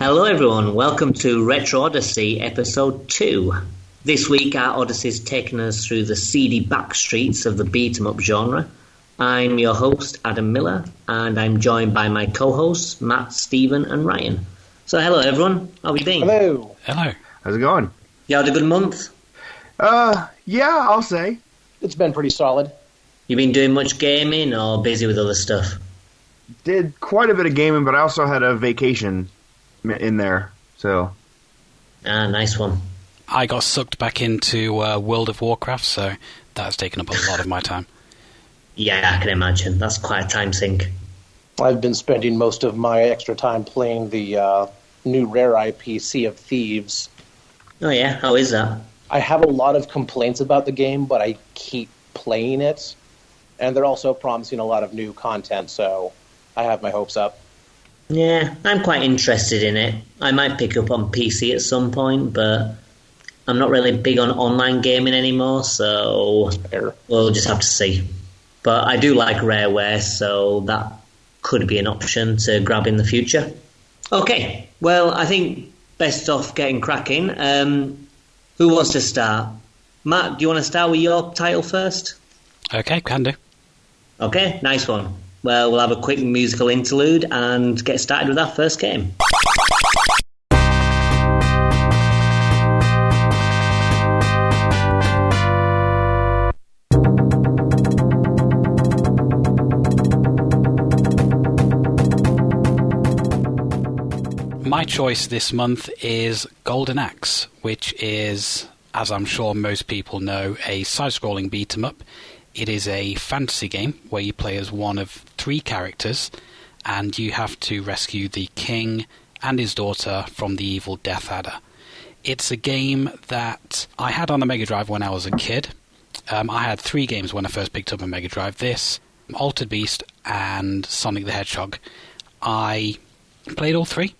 Hello everyone, welcome to Retro Odyssey episode 2. This week our Odyssey's taken us through the seedy back streets of the beat-em-up genre. I'm your host Adam Miller, and I'm joined by my co-hosts Matt, Stephen and Ryan. So hello everyone, how are you been? Hello. Hello. How's it going? You had a good month? Yeah, I'll say. It's been pretty solid. You been doing much gaming or busy with other stuff? Did quite a bit of gaming, but I also had a vacation in there, so... Ah, nice one. I got sucked back into World of Warcraft, so that's taken up a lot of my time. Yeah, I can imagine. That's quite a time sink. I've been spending most of my extra time playing the new Rare IP, Sea of Thieves. Oh yeah, how is that? I have a lot of complaints about the game, but I keep playing it. And they're also promising a lot of new content, so I have my hopes up. Yeah, I'm quite interested in it. I might pick up on PC at some point, but I'm not really big on online gaming anymore, so we'll just have to see. But I do like Rareware, so that could be an option to grab in the future. Okay, well, I think best off getting cracking. Who wants to start? Matt, do you want to start with your title first? Okay, can do. Okay, nice one. Well, we'll have a quick musical interlude and get started with our first game. My choice this month is Golden Axe, which is, as I'm sure most people know, a side-scrolling beat-em-up. It is a fantasy game where you play as one of 3 characters, and you have to rescue the king and his daughter from the evil Death Adder. It's a game that I had on the Mega Drive when I was a kid. I had 3 games when I first picked up a Mega Drive. This, Altered Beast, and Sonic the Hedgehog. I played all 3,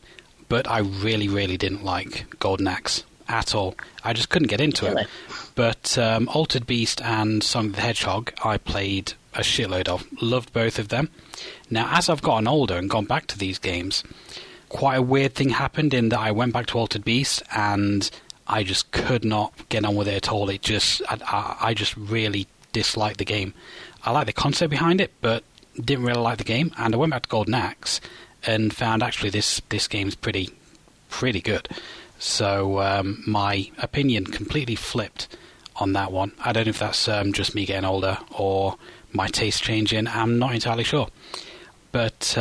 but I really, really didn't like Golden Axe at all. I just couldn't get into it. But Altered Beast and Sonic the Hedgehog, I played a shitload of. Loved both of them. Now, as I've gotten older and gone back to these games, quite a weird thing happened in that I went back to Altered Beast and I just could not get on with it at all. I just really disliked the game. I like the concept behind it, but didn't really like the game. And I went back to Golden Axe and found actually this game's pretty good. So my opinion completely flipped on that one. I don't know if that's just me getting older or my taste changing. I'm not entirely sure. But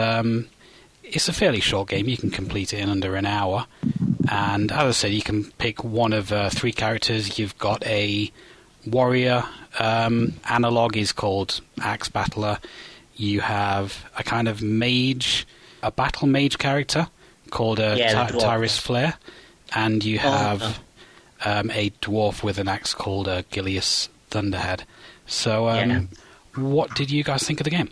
it's a fairly short game. You can complete it in under an hour. And as I said, you can pick one of 3 characters. You've got a warrior. Analog is called Axe Battler. You have a kind of mage, a battle mage character called Tyrus Flare. And you have a dwarf with an axe called Gilius Thunderhead. So, What did you guys think of the game?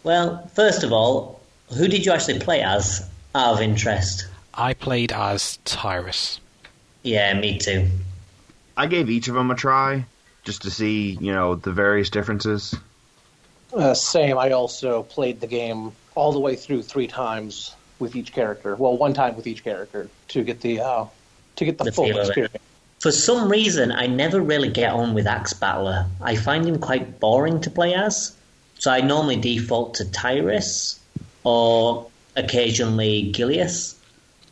Well, first of all, who did you actually play as, out of interest? I played as Tyrus. Yeah, me too. I gave each of them a try, just to see, the various differences. Same. I also played the game all the way through 3 times with each character. Well, 1 time with each character to get the full experience. For some reason, I never really get on with Axe Battler. I find him quite boring to play as. So I normally default to Tyrus or occasionally Gilius.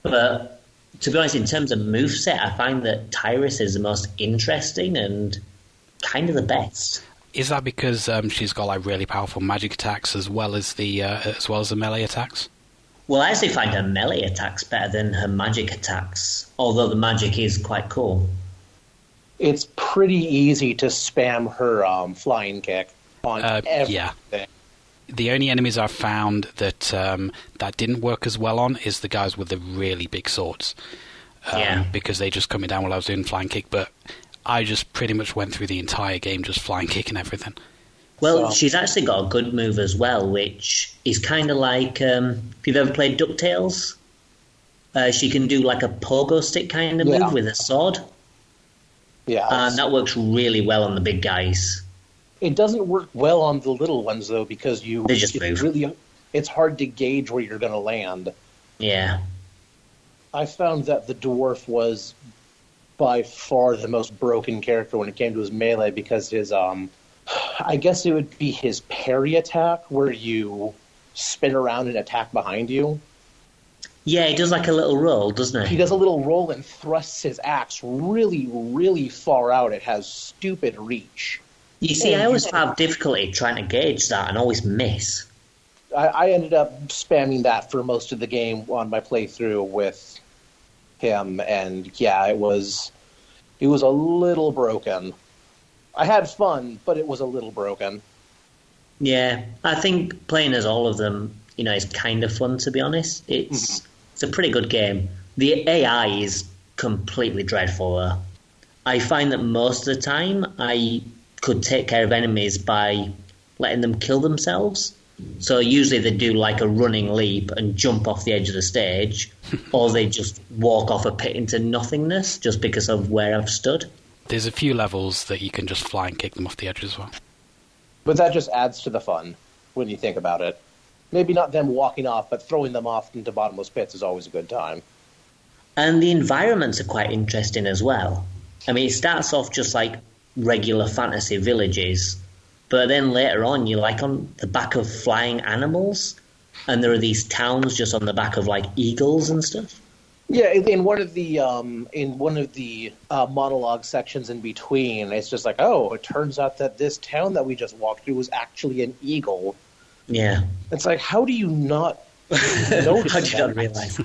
But to be honest, in terms of moveset, I find that Tyrus is the most interesting and kind of the best. Is that because she's got like really powerful magic attacks as well as the melee attacks? Well, I actually find her melee attacks better than her magic attacks, although the magic is quite cool. It's pretty easy to spam her flying kick on everything. Yeah. The only enemies I've found that that didn't work as well on is the guys with the really big swords. Because they just cut me down while I was doing flying kick, but I just pretty much went through the entire game just flying kick and everything. Well, she's actually got a good move as well, which is kind of like, if you've ever played DuckTales, she can do like a pogo stick kind of move with a sword. Yeah. And that works really well on the big guys. It doesn't work well on the little ones, though, because they just move. It's hard to gauge where you're going to land. Yeah. I found that the dwarf was by far the most broken character when it came to his melee because his I guess it would be his parry attack where you spin around and attack behind you. Yeah, he does like a little roll, doesn't he? He does a little roll and thrusts his axe really, really far out. It has stupid reach. You see, I always have difficulty trying to gauge that and always miss. I ended up spamming that for most of the game on my playthrough with him, and yeah, it was a little broken. I had fun, but it was a little broken. Yeah, I think playing as all of them, is kind of fun, to be honest. It's a pretty good game. The AI is completely dreadful, though. I find that most of the time I could take care of enemies by letting them kill themselves. So usually they do like a running leap and jump off the edge of the stage, or they just walk off a pit into nothingness just because of where I've stood. There's a few levels that you can just fly and kick them off the edge as well. But that just adds to the fun when you think about it. Maybe not them walking off, but throwing them off into bottomless pits is always a good time. And the environments are quite interesting as well. I mean, it starts off just like regular fantasy villages, but then later on you're like on the back of flying animals, and there are these towns just on the back of like eagles and stuff. Yeah, in one of the monologue sections in between, it's just like, oh, it turns out that this town that we just walked through was actually an eagle. Yeah. It's like, how do you not notice How did you not realize?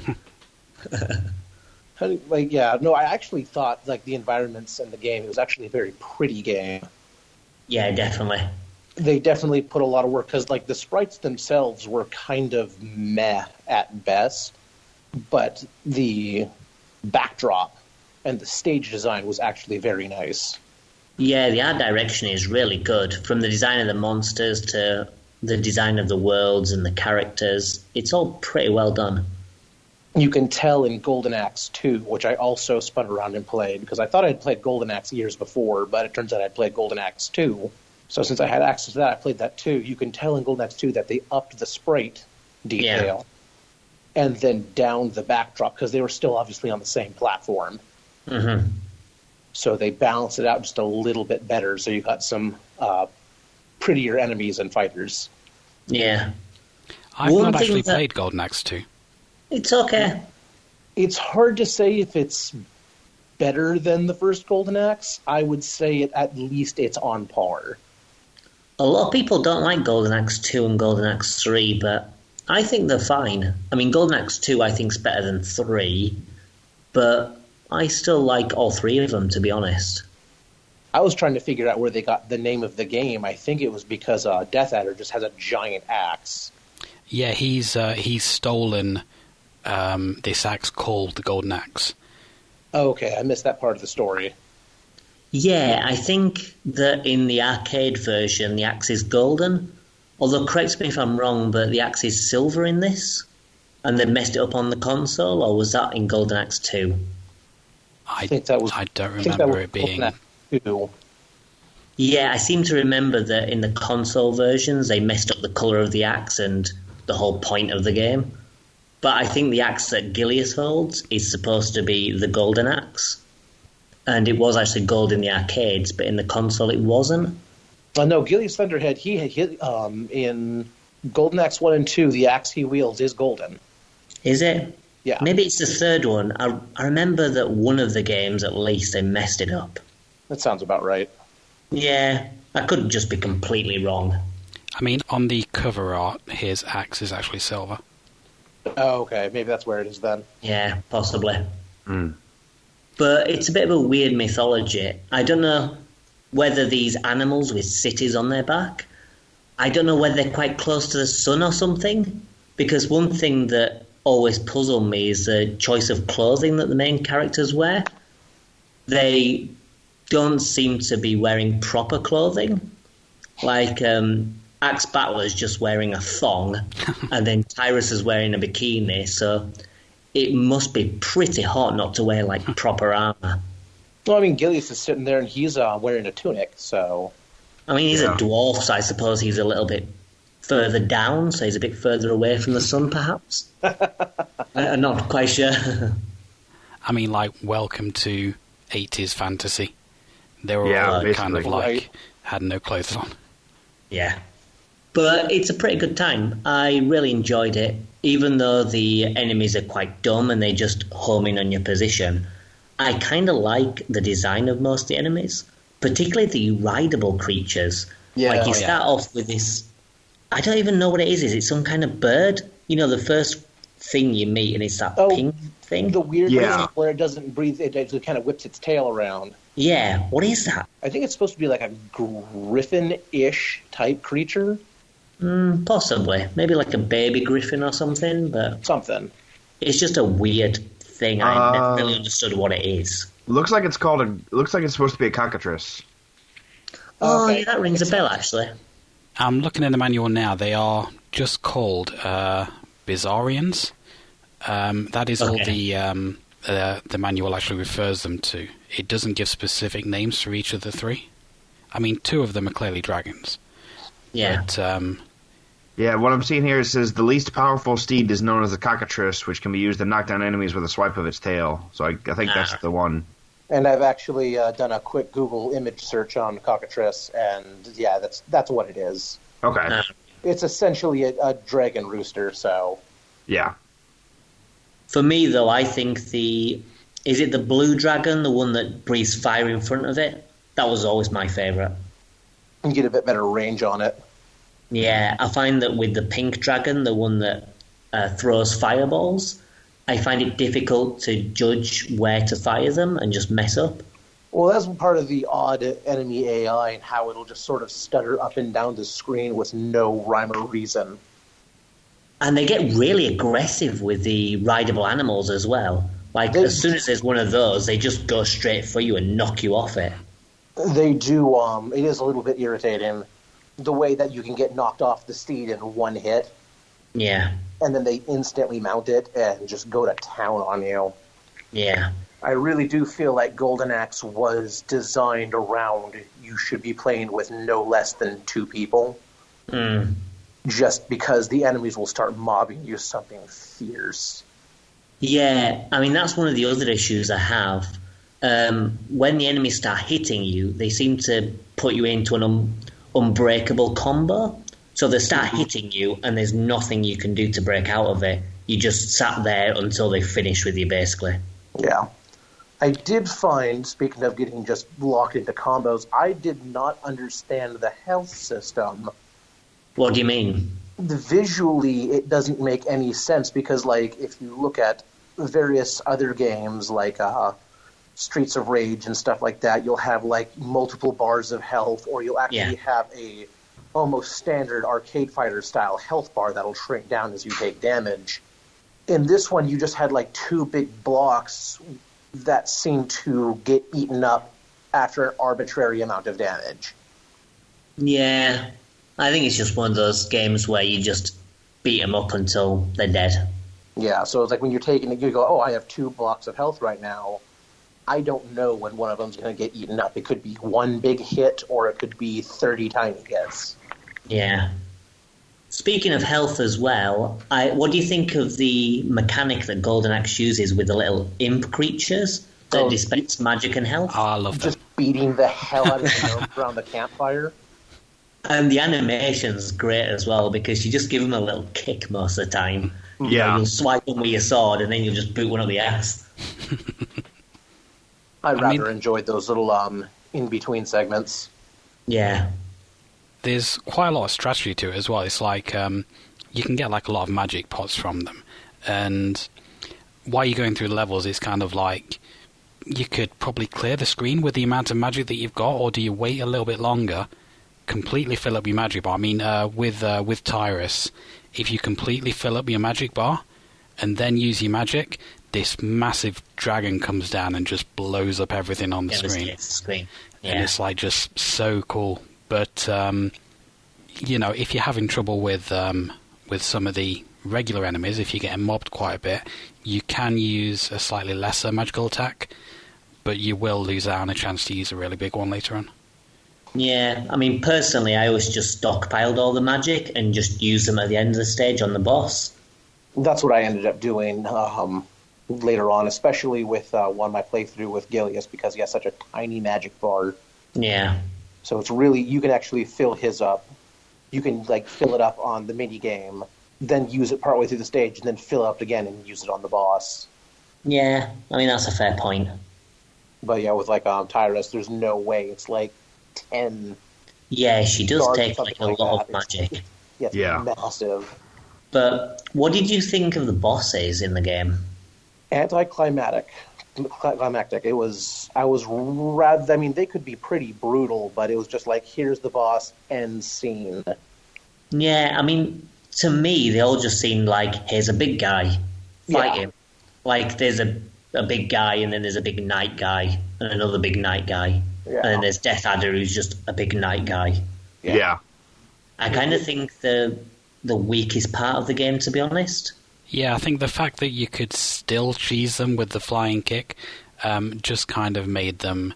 I actually thought like the environments in the game, it was actually a very pretty game. Yeah, definitely. They definitely put a lot of work because like the sprites themselves were kind of meh at best, but the backdrop and the stage design was actually very nice. Yeah, the art direction is really good. From the design of the monsters to the design of the worlds and the characters, it's all pretty well done. You can tell in Golden Axe 2, which I also spun around and played, because I thought I'd played Golden Axe years before, but it turns out I'd played Golden Axe 2. So since I had access to that, I played that too. You can tell in Golden Axe 2 that they upped the sprite detail and then downed the backdrop, because they were still obviously on the same platform. Mm-hmm. So they balanced it out just a little bit better, so you got some prettier enemies and fighters. Yeah. I've not actually played Golden Axe 2. It's okay. It's hard to say if it's better than the first Golden Axe. I would say at least it's on par. A lot of people don't like Golden Axe 2 and Golden Axe 3, but I think they're fine. I mean, Golden Axe 2 I think is better than 3, but I still like all three of them, to be honest. I was trying to figure out where they got the name of the game. I think it was because Death Adder just has a giant axe. Yeah, he's stolen this axe called the Golden Axe. Oh, okay, I missed that part of the story. Yeah, I think that in the arcade version, the axe is golden. Although, correct me if I'm wrong, but the axe is silver in this? And they messed it up on the console, or was that in Golden Axe 2? I don't remember it being... Yeah, I seem to remember that in the console versions, they messed up the colour of the axe and the whole point of the game. But I think the axe that Gilius holds is supposed to be the golden axe. And it was actually gold in the arcades, but in the console it wasn't. No, Gilius Thunderhead, in Golden Axe 1 and 2, the axe he wields is golden. Is it? Yeah. Maybe it's the third one. I remember that one of the games, at least, they messed it up. That sounds about right. Yeah, I could just be completely wrong. I mean, on the cover art, his axe is actually silver. Oh, okay. Maybe that's where it is then. Yeah, possibly. Mm. But it's a bit of a weird mythology. I don't know whether these animals with cities on their back, I don't know whether they're quite close to the sun or something. Because one thing that always puzzled me is the choice of clothing that the main characters wear. They don't seem to be wearing proper clothing. Like, Axe Battler is just wearing a thong, and then Tyrus is wearing a bikini, so it must be pretty hot not to wear, like, proper armor. Well, I mean, Gilius is sitting there, and he's wearing a tunic, so... I mean, he's a dwarf, so I suppose he's a little bit further down, so he's a bit further away from the sun, perhaps? I'm not quite sure. I mean, like, welcome to 80s fantasy. They were Yeah, all kind of basically. like, Right. had no clothes on. Yeah. But it's a pretty good time. I really enjoyed it. Even though the enemies are quite dumb and they just home in on your position, I kind of like the design of most of the enemies, particularly the rideable creatures. Yeah. Like you Oh, yeah. start off with this, I don't even know what it is. Is it some kind of bird? You know, the first thing you meet and it's that Oh, pink thing? The weird Yeah. thing where it doesn't breathe, it kind of whips its tail around. Yeah, what is that? I think it's supposed to be like a griffin-ish type creature. Possibly. Maybe like a baby griffin or something, but Something. it's just a weird thing. I never really understood what it is. Looks like it's supposed to be a cockatrice. Oh, Okay. yeah, that rings a bell, actually. I'm looking in the manual now. They are just called Bizarrians. That is all the manual actually refers them to. It doesn't give specific names for each of the three. I mean, two of them are clearly dragons. Yeah. But, Yeah, what I'm seeing here says the least powerful steed is known as the cockatrice, which can be used to knock down enemies with a swipe of its tail. So I think that's the one. And I've actually done a quick Google image search on cockatrice, and yeah, that's what it is. Okay. It's essentially a dragon rooster, so... Yeah. For me, though, I think is it the blue dragon, the one that breathes fire in front of it? That was always my favourite. You get a bit better range on it. Yeah, I find that with the pink dragon, the one that throws fireballs, I find it difficult to judge where to fire them and just mess up. Well, that's part of the odd enemy AI and how it'll just sort of stutter up and down the screen with no rhyme or reason. And they get really aggressive with the rideable animals as well. Like, as soon as there's one of those, they just go straight for you and knock you off it. They do, it is a little bit irritating, the way that you can get knocked off the steed in one hit, Yeah, and then they instantly mount it and just go to town on you. yeah. I really do feel like Golden Axe was designed around you should be playing with no less than 2 people, just because the enemies will start mobbing you something fierce. Yeah, I mean, that's one of the other issues I have. When the enemies start hitting you, they seem to put you into an unbreakable combo. So they start hitting you, and there's nothing you can do to break out of it. You just sat there until they finish with you, basically. Yeah. I did find, speaking of getting just locked into combos, I did not understand the health system. What do you mean? Visually, it doesn't make any sense because, like, if you look at various other games, like Streets of Rage and stuff like that, you'll have, like, multiple bars of health, or you'll actually have a almost standard arcade fighter style health bar that'll shrink down as you take damage. In this one, you just had like 2 big blocks that seemed to get eaten up after an arbitrary amount of damage. Yeah, I think it's just one of those games where you just beat them up until they're dead. Yeah, so it's like when you're taking it, you go, oh, I have 2 blocks of health right now. I don't know when one of them's going to get eaten up. It could be one big hit, or it could be 30 tiny hits. Yeah. Speaking of health as well, what do you think of the mechanic that Golden Axe uses with the little imp creatures that dispense magic and health? I love them. Just beating the hell out of the around the campfire. And the animation's great as well, because you just give them a little kick most of the time. Yeah. You'll swipe them with your sword, and then you'll just boot one up the ass. I rather enjoyed those little in-between segments. Yeah. There's quite a lot of strategy to it as well. It's like you can get like a lot of magic pots from them, and while you're going through levels, it's kind of like you could probably clear the screen with the amount of magic that you've got, or do you wait a little bit longer, completely fill up your magic bar? I mean, with Tyrus, if you completely fill up your magic bar and then use your magic, this massive dragon comes down and just blows up everything on the screen. Yeah. And it's like just so cool. But you know, if you're having trouble with some of the regular enemies, if you're getting mobbed quite a bit, you can use a slightly lesser magical attack, but you will lose out on a chance to use a really big one later on. Yeah, I mean, personally, I always just stockpiled all the magic and just used them at the end of the stage on the boss. That's what I ended up doing. later on, especially with one my playthrough with Gilius, because he has such a tiny magic bar. Yeah. So it's really, you can actually fill his up. You can like fill it up on the mini game, then use it partway through the stage, and then fill it up again and use it on the boss. Yeah, I mean, that's a fair point. But yeah, with like Tyrus, there's no way. It's like 10. Yeah, she does Guards, take like a something like lot of that. magic. It's Yeah. massive. But what did you think of the bosses in the game? Anticlimactic. It was. I was rather. I mean, they could be pretty brutal, but it was just like, here's the boss, end scene. Yeah, I mean, to me, they all just seemed like, here's a big guy, fight Yeah. him. Like, there's a big guy, and then there's a big knight guy, and another big knight guy. Yeah. And then there's Death Adder, who's just a big knight guy. Yeah. I kind of think the weakest part of the game, to be honest. Yeah, I think the fact that you could still cheese them with the flying kick just kind of made them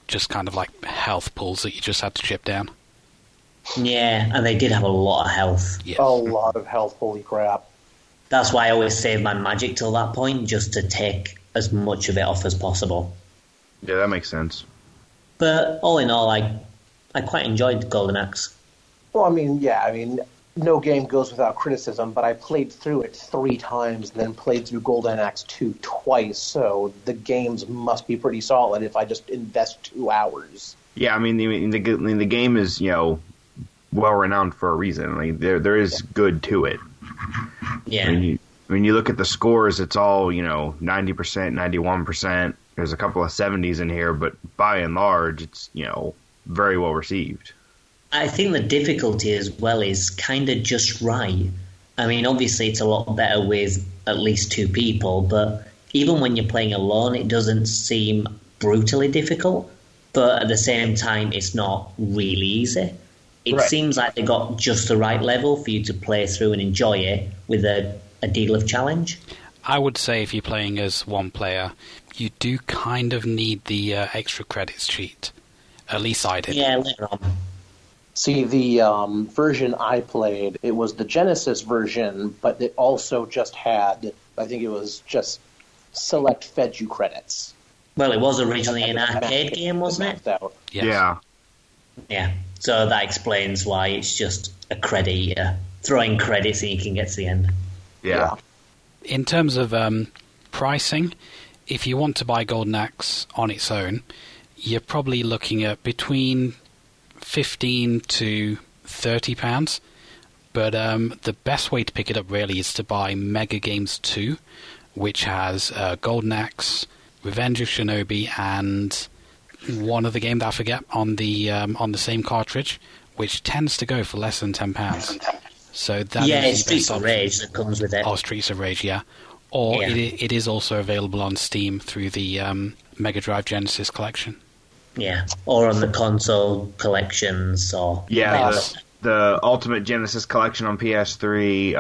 just kind of like health pools that you just had to chip down. Yeah, and they did have a lot of health. Yes. A lot of health. Holy crap! That's why I always save my magic till that point, just to take as much of it off as possible. Yeah, that makes sense. But all in all, I quite enjoyed Golden Axe. Well, I mean, yeah, I mean, no game goes without criticism, but I played through it 3 times and then played through Golden Axe 2 twice, so the games must be pretty solid if I just invest 2 hours. Yeah, I mean, the game is, well renowned for a reason. Like there is good to it. Yeah. When you look at the scores, it's all 90%, 91%. There's a couple of 70s in here, but by and large, it's very well received. I think the difficulty as well is kind of just right. I mean, obviously it's a lot better with at least 2 people, but even when you're playing alone, it doesn't seem brutally difficult. But at the same time, it's not really easy. It Right. seems like they got just the right level for you to play through and enjoy it with a deal of challenge. I would say if you're playing as one player, you do kind of need the extra credits cheat. At least I did. Yeah, later on. See, the version I played, it was the Genesis version, but it also just had, I think it was just select fed you credits. Well, it was originally an And arcade game, wasn't it? maxed out. Yes. Yeah. Yeah. So that explains why it's just a credit eater. Throwing credits and you can get to the end. Yeah. In terms of pricing, if you want to buy Golden Axe on its own, you're probably looking at between £15 to £30. But the best way to pick it up really is to buy Mega Games 2, which has Golden Axe, Revenge of Shinobi, and one other game that I forget on the same cartridge, which tends to go for less than £10. So that Yeah, is it's the best Streets of option. Rage that comes with it. Oh, Streets of Rage, yeah. Or Yeah. it is also available on Steam through the Mega Drive Genesis collection. Yeah. Or on the console collections or... Yeah, Yes. the Ultimate Genesis Collection on PS3,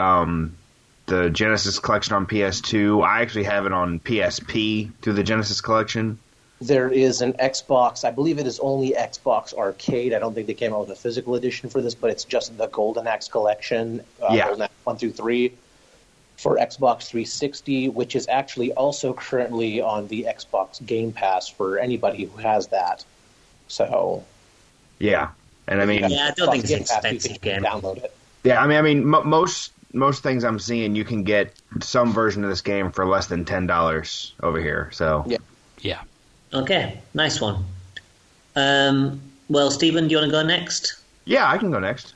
the Genesis Collection on PS2. I actually have it on PSP through the Genesis Collection. There is an Xbox, I believe it is only Xbox Arcade. I don't think they came out with a physical edition for this, but it's just the Golden Axe collection, Yeah. Golden Axe 1 through 3, for Xbox 360, which is actually also currently on the Xbox Game Pass for anybody who has that. So, Yeah, and I mean, Yeah, I don't think it's Game an Pass, you expensive can game. download it. yeah, I mean, most things I'm seeing, you can get some version of this game for less than $10 over here. So Yeah. Yeah. Okay, nice one. Well, Stephen, do you want to go next? yeah, I can go next.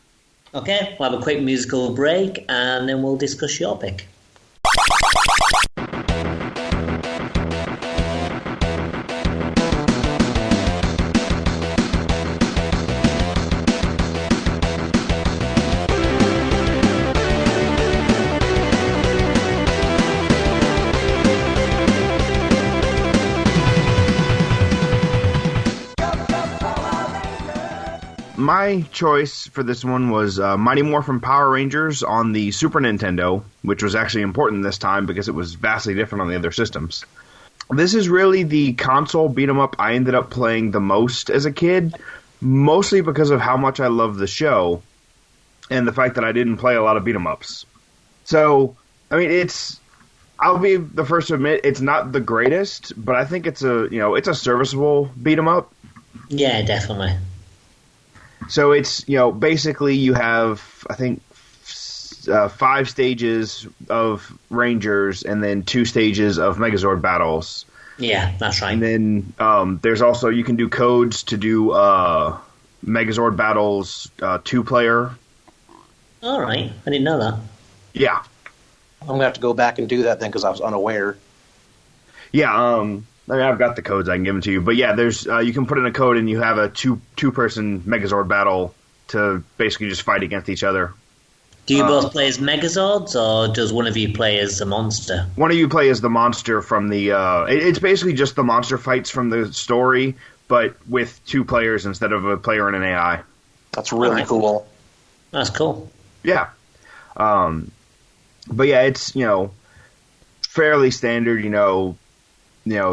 Okay, we'll have a quick musical break and then we'll discuss your pick. My choice for this one was Mighty Morphin Power Rangers on the Super Nintendo, which was actually important this time because it was vastly different on the other systems. This is really the console beat-em-up I ended up playing the most as a kid, mostly because of how much I love the show and the fact that I didn't play a lot of beat-em-ups. So, I mean, I'll be the first to admit it's not the greatest, but I think it's a serviceable beat 'em up. Yeah, definitely. So it's basically you have I think 5 stages of Rangers and then 2 stages of Megazord battles. Yeah, that's right. And then there's also you can do codes to do Megazord battles 2-player. All right, I didn't know that. Yeah. I'm going to have to go back and do that then because I was unaware. Yeah, I mean, I've got the codes. I can give them to you. But yeah, there's you can put in a code and you have a two-person Megazord battle to basically just fight against each other. Do you both play as Megazords, or does one of you play as a monster? One of you play as the monster from the... it's basically just the monster fights from the story, but with 2 players instead of a player and an AI. That's really cool. That's cool. Yeah. But yeah, it's, fairly standard,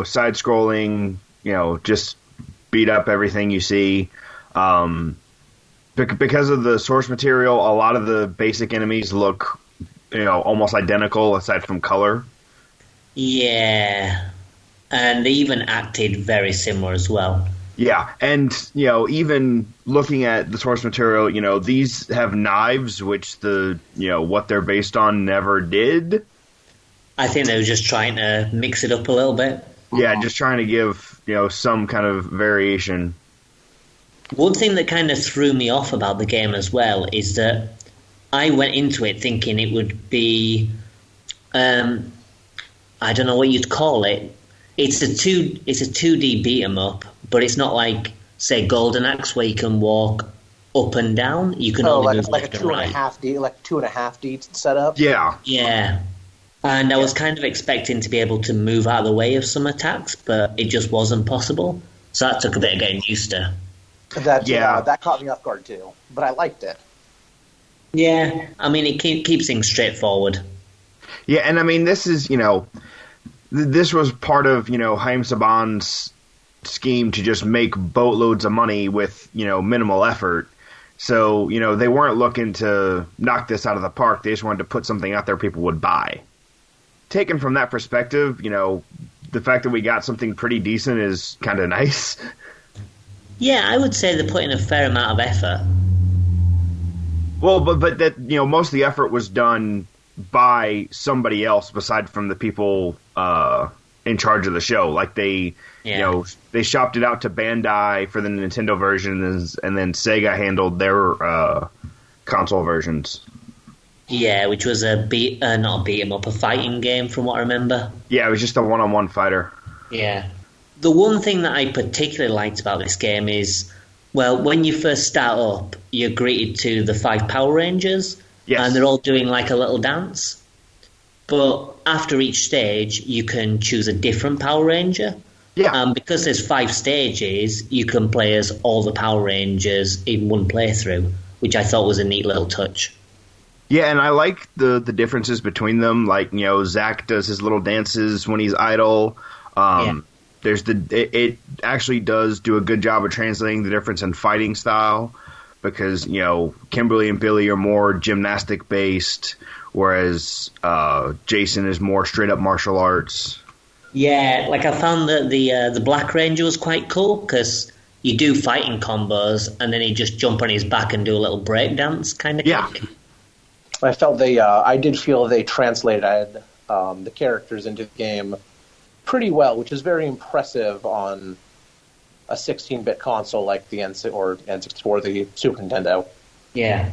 side-scrolling, just beat up everything you see. Because of the source material, a lot of the basic enemies look, almost identical aside from color. Yeah. And they even acted very similar as well. Yeah, and, even looking at the source material, these have knives, which what they're based on never did. I think they were just trying to mix it up a little bit. Yeah, just trying to give, some kind of variation. One thing that kind of threw me off about the game as well is that I went into it thinking it would be, I don't know what you'd call it. It's a 2D beat 'em up, but it's not like, say, Golden Axe where you can walk up and down. You can only move like left a and right. 2.5D setup. Yeah. Yeah. And I was kind of expecting to be able to move out of the way of some attacks, but it just wasn't possible. So that took a bit of getting used to. That caught me off guard too, but I liked it. Yeah, I mean, it keeps things straightforward. Yeah, and I mean, this is, this was part of, Haim Saban's scheme to just make boatloads of money with, minimal effort. So, they weren't looking to knock this out of the park. They just wanted to put something out there people would buy. Taken from that perspective, the fact that we got something pretty decent is kind of nice. Yeah, I would say they're putting a fair amount of effort. Well, but that, most of the effort was done by somebody else aside from the people in charge of the show. Like they shopped it out to Bandai for the Nintendo version, and then Sega handled their console versions. Yeah, which was not a beat 'em up, a fighting game from what I remember. Yeah, it was just a one-on-one fighter. Yeah. The one thing that I particularly liked about this game is, well, when you first start up, you're greeted to the 5 Power Rangers, yes. And they're all doing like a little dance. But after each stage, you can choose a different Power Ranger. Yeah. And because there's 5 stages, you can play as all the Power Rangers in one playthrough, which I thought was a neat little touch. Yeah, and I like the differences between them. Like, Zack does his little dances when he's idle. It actually does do a good job of translating the difference in fighting style because, Kimberly and Billy are more gymnastic based, whereas Jason is more straight up martial arts. Yeah, like I found that the Black Ranger was quite cool because you do fighting combos and then he just jump on his back and do a little break dance kind of kick. I did feel they translated the characters into the game pretty well, which is very impressive on a 16-bit console like the N64, the Super Nintendo. Yeah.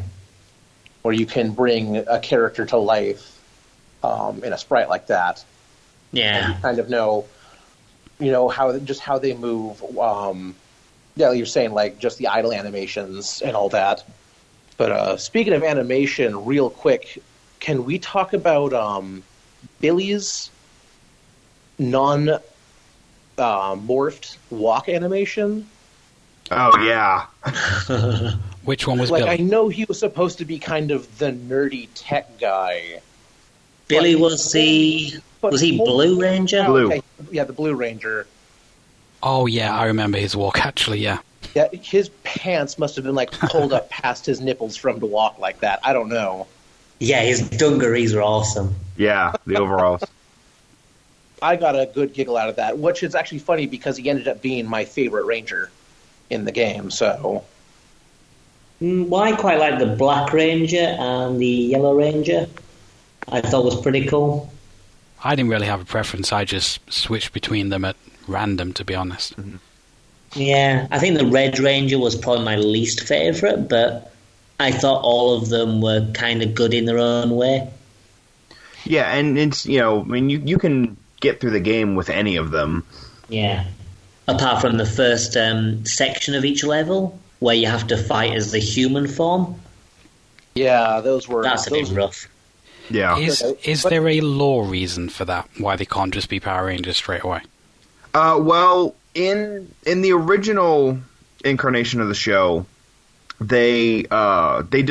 Where you can bring a character to life in a sprite like that. Yeah. And you kind of know, how they move. You're saying like just the idle animations and all that. But speaking of animation, real quick, can we talk about Billy's non-morphed walk animation? Oh, yeah. Which one was Billy? Billy? I know he was supposed to be kind of the nerdy tech guy. Billy was he Blue Ranger? Blue. Okay. Yeah, the Blue Ranger. Oh, yeah, I remember his walk, actually, yeah. Yeah, his pants must have been pulled up past his nipples for him to walk like that. I don't know. Yeah, his dungarees were awesome. Yeah, the overalls. I got a good giggle out of that, which is actually funny because he ended up being my favorite ranger in the game. So, Well, I quite like the Black Ranger and the Yellow Ranger. I thought was pretty cool. I didn't really have a preference. I just switched between them at random, to be honest. Mm-hmm. Yeah, I think the Red Ranger was probably my least favourite, but I thought all of them were kind of good in their own way. Yeah, and it's, I mean, you can get through the game with any of them. Yeah. Apart from the first section of each level, where you have to fight as the human form. yeah, That's a bit rough. Yeah. Is there a law reason for that? Why they can't just be Power Rangers straight away? Well, in the original incarnation of the show, they did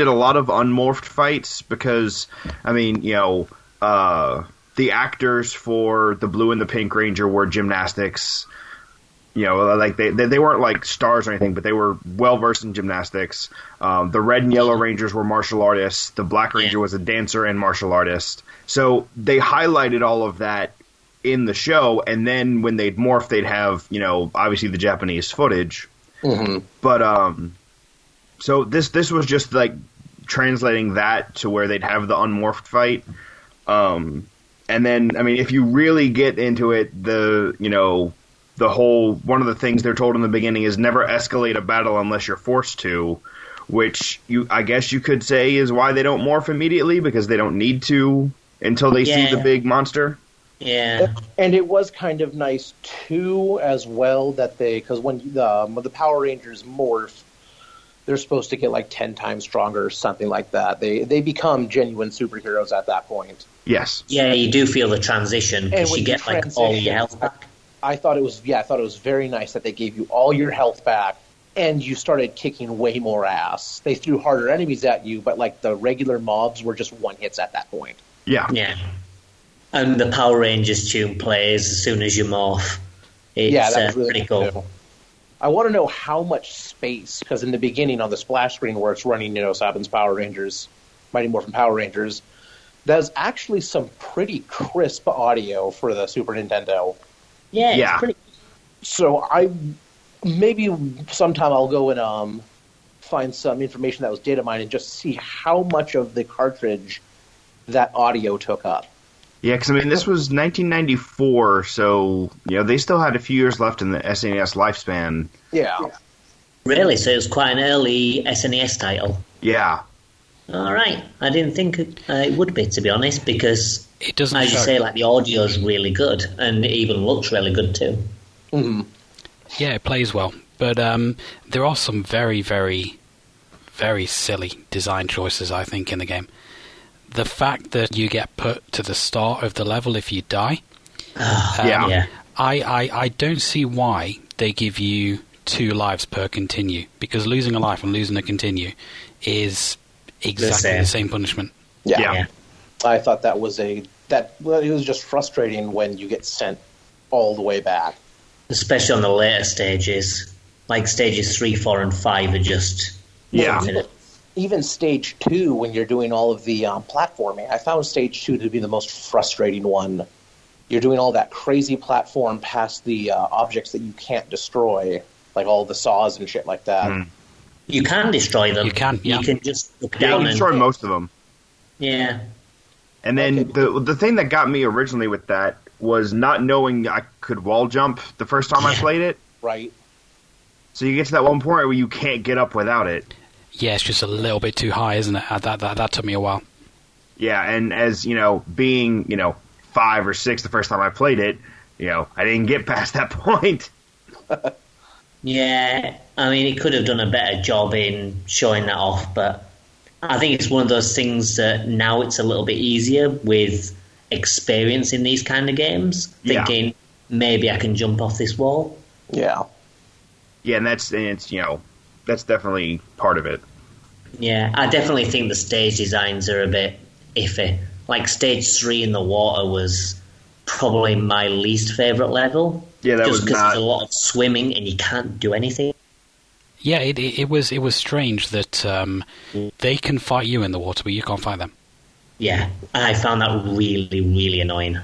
a lot of unmorphed fights because, I mean, the actors for the Blue and the Pink Ranger were gymnastics. Like they weren't like stars or anything, but they were well versed in gymnastics. The Red and Yellow Rangers were martial artists. The Black Ranger was a dancer and martial artist. So they highlighted all of that in the show, and then when they'd morph, they'd have obviously the Japanese footage. Mm-hmm. But so this was just like translating that to where they'd have the unmorphed fight. And then, I mean, if you really get into it, the whole, one of the things they're told in the beginning is never escalate a battle unless you're forced to, which I guess you could say is why they don't morph immediately, because they don't need to until they see the big monster. Yeah. And it was kind of nice, too, as well, that because when the Power Rangers morph, they're supposed to get like 10 times stronger or something like that. They become genuine superheroes at that point. Yes. Yeah, you do feel the transition, because you get like all your health back. I thought it was very nice that they gave you all your health back, and you started kicking way more ass. They threw harder enemies at you, but like the regular mobs were just one hits at that point. Yeah. Yeah. And the Power Rangers tune plays as soon as you morph. That was really pretty cool. Too. I want to know how much space, because in the beginning on the splash screen where it's running, Saban's Power Rangers, Mighty Morphin Power Rangers, there's actually some pretty crisp audio for the Super Nintendo. Yeah, it's pretty. So maybe sometime I'll go and find some information that was data mined and just see how much of the cartridge that audio took up. Yeah, because I mean, this was 1994, so they still had a few years left in the SNES lifespan. Yeah. Really? So it was quite an early SNES title? Yeah. All right. I didn't think it would be, to be honest, because It doesn't as you show. say, like the audio's really good, and it even looks really good too. Mm-hmm. Yeah, it plays well. But there are some very, very, very silly design choices, I think, in the game. The fact that you get put to the start of the level if you die. Yeah. I don't see why they give you 2 lives per continue, because losing a life and losing a continue is exactly the same punishment. Yeah. I thought that was it was just frustrating when you get sent all the way back. Especially on the later stages. Like stages 3, 4, and 5 are just... Even stage 2, when you're doing all of the platforming, I found stage 2 to be the most frustrating one. You're doing all that crazy platform past the objects that you can't destroy, like all the saws and shit like that. Mm. You can destroy them. You can, yeah. You can just look Yeah, down you and... destroy most of them. Yeah. And then the thing that got me originally with that was not knowing I could wall jump the first time I played it. Right. So you get to that one point where you can't get up without it. Yeah, it's just a little bit too high, isn't it? That took me a while. Yeah, and as, being, 5 or 6 the first time I played it, I didn't get past that point. Yeah, I mean, it could have done a better job in showing that off, but I think it's one of those things that now it's a little bit easier with experience in these kind of games, thinking maybe I can jump off this wall. Yeah. Yeah, and that's definitely part of it. Yeah, I definitely think the stage designs are a bit iffy. Like stage 3 in the water was probably my least favourite level. Yeah, that just was because not... there's a lot of swimming and you can't do anything. Yeah, it was strange that they can fight you in the water, but you can't fight them. Yeah, I found that really, really annoying.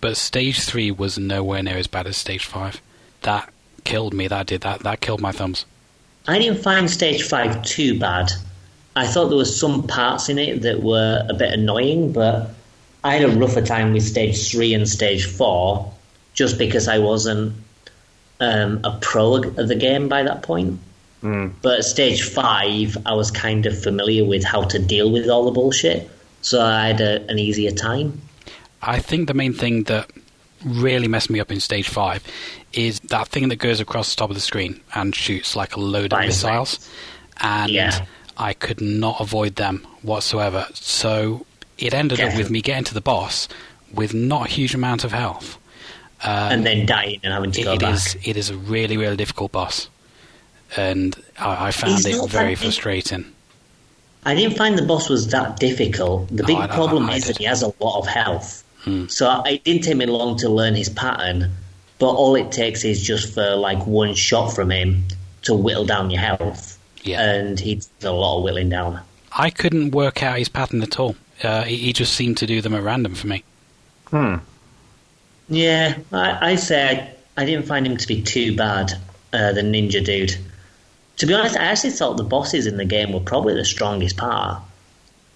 but stage 3 was nowhere near as bad as stage 5. That killed me. That killed my thumbs. I didn't find stage 5 too bad. I thought there was some parts in it that were a bit annoying, but I had a rougher time with stage 3 and stage 4 just because I wasn't a pro of the game by that point. But at stage 5, I was kind of familiar with how to deal with all the bullshit, so I had an easier time. I think the main thing that really messed me up in stage 5 is that thing that goes across the top of the screen and shoots like a load of missiles. And I could not avoid them whatsoever. So it ended up with me getting to the boss with not a huge amount of health. And then dying and having to go back. It is a really, really difficult boss. And I found it very frustrating. I didn't find the boss was that difficult. The big problem is that he has a lot of health. So it didn't take me long to learn his pattern, but all it takes is just for like one shot from him to whittle down your health. Yeah. And he does a lot of whittling down. I couldn't work out his pattern at all. He just seemed to do them at random for me. Yeah, I say I didn't find him to be too bad, the ninja dude. To be honest, I actually thought the bosses in the game were probably the strongest part.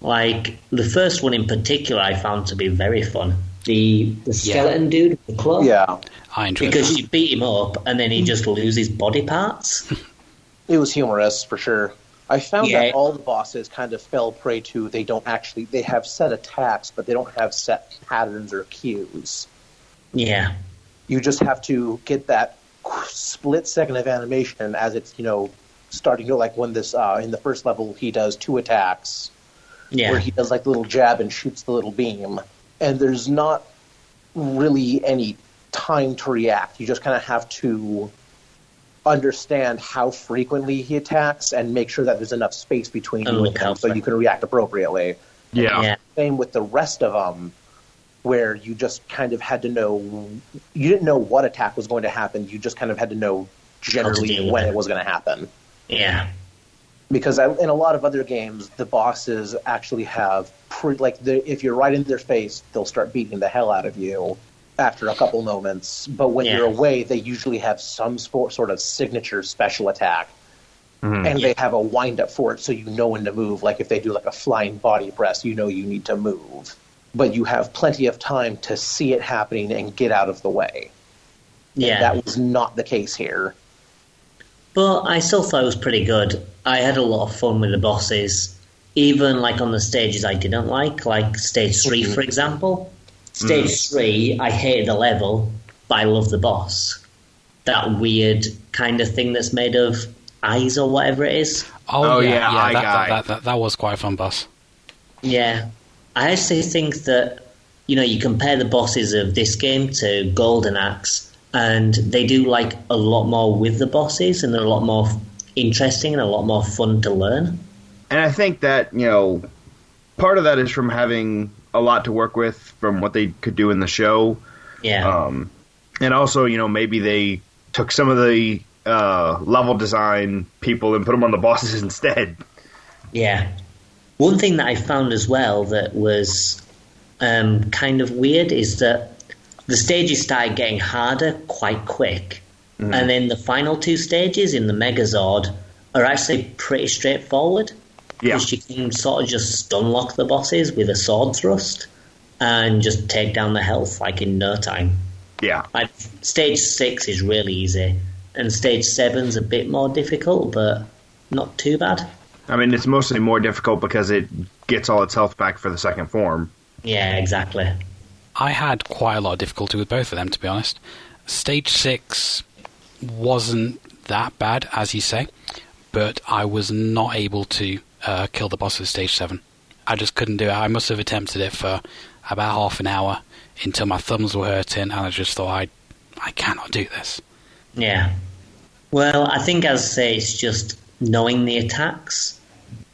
Like, the first one in particular I found to be very fun. The skeleton dude with the club. Yeah. I enjoyed because that. you beat him up and then he just loses body parts. It was humorous, for sure. I found that all the bosses kind of fell prey to, they have set attacks, but they don't have set patterns or cues. Yeah. You just have to get that split second of animation as it's, starting to, like when this, in the first level, he does 2 attacks. Yeah. Where he does like the little jab and shoots the little beam. And there's not really any time to react. You just kind of have to understand how frequently he attacks and make sure that there's enough space between you and him so you can react appropriately. Yeah. Same with the rest of them, where you just kind of had to know, you didn't know what attack was going to happen, you just kind of had to know generally when it was going to happen. Yeah. Because in a lot of other games, the bosses actually have, if you're right in their face, they'll start beating the hell out of you after a couple moments. But when you're away, they usually have some sort of signature special attack. And they have a wind-up for it, so you know when to move. Like if they do like a flying body press, you know you need to move. But you have plenty of time to see it happening and get out of the way. Yeah. And that was not the case here. But I still thought it was pretty good. I had a lot of fun with the bosses, even like on the stages I didn't like stage 3, for example. Stage 3, I hated the level, but I love the boss. That weird kind of thing that's made of eyes or whatever it is. Oh yeah, that was quite a fun boss. Yeah. I actually think that, you compare the bosses of this game to Golden Axe, and they do like a lot more with the bosses, and they're a lot more interesting and a lot more fun to learn. And I think that, part of that is from having a lot to work with from what they could do in the show. Yeah. And also, maybe they took some of the level design people and put them on the bosses instead. Yeah. One thing that I found as well that was kind of weird is that the stages started getting harder quite quick. And then the final 2 stages in the Megazord are actually pretty straightforward. Yeah. Because you can sort of just stun lock the bosses with a sword thrust and just take down the health like in no time. Yeah. Like, stage 6 is really easy, and stage 7's a bit more difficult, but not too bad. I mean, it's mostly more difficult because it gets all its health back for the second form. Yeah, exactly. I had quite a lot of difficulty with both of them, to be honest. Stage 6 wasn't that bad, as you say, but I was not able to kill the boss at stage 7. I just couldn't do it. I must have attempted it for about half an hour until my thumbs were hurting, and I just thought, I cannot do this. Yeah. Well, I think, as I say, it's just knowing the attacks.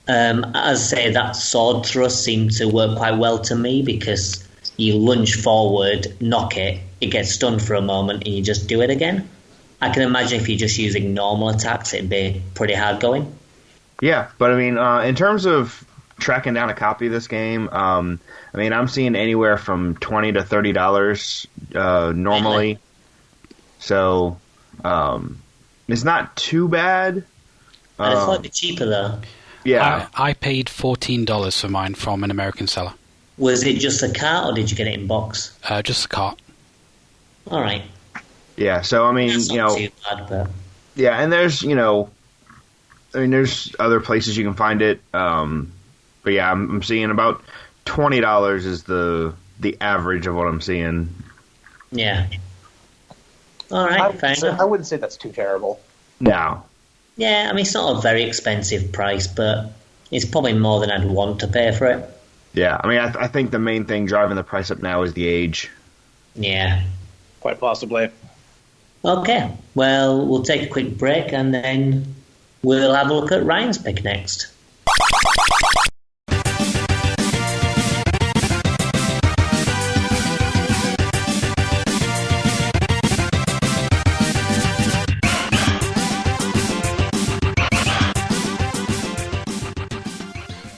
As I say, that sword thrust seemed to work quite well to me because you lunge forward, knock it, it gets stunned for a moment, and you just do it again. I can imagine if you're just using normal attacks, it'd be pretty hard going. Yeah, but I mean, in terms of tracking down a copy of this game. I mean, I'm seeing anywhere from $20 to $30 normally. So it's not too bad. And it's slightly cheaper though. Yeah, I paid $14 for mine from an American seller. Was it just a cart, or did you get it in box? Just a cart. All right. yeah. So I mean, That's not too bad, but yeah, and there's there's other places you can find it. But yeah, I'm seeing about $20 is the average of what I'm seeing. yeah. All right, fair enough. I wouldn't say that's too terrible. No. Yeah, I mean, it's not a very expensive price, but it's probably more than I'd want to pay for it. Yeah, I mean, I think the main thing driving the price up now is the age. Yeah. Quite possibly. Okay, well, we'll take a quick break and then we'll have a look at Ryan's pick next.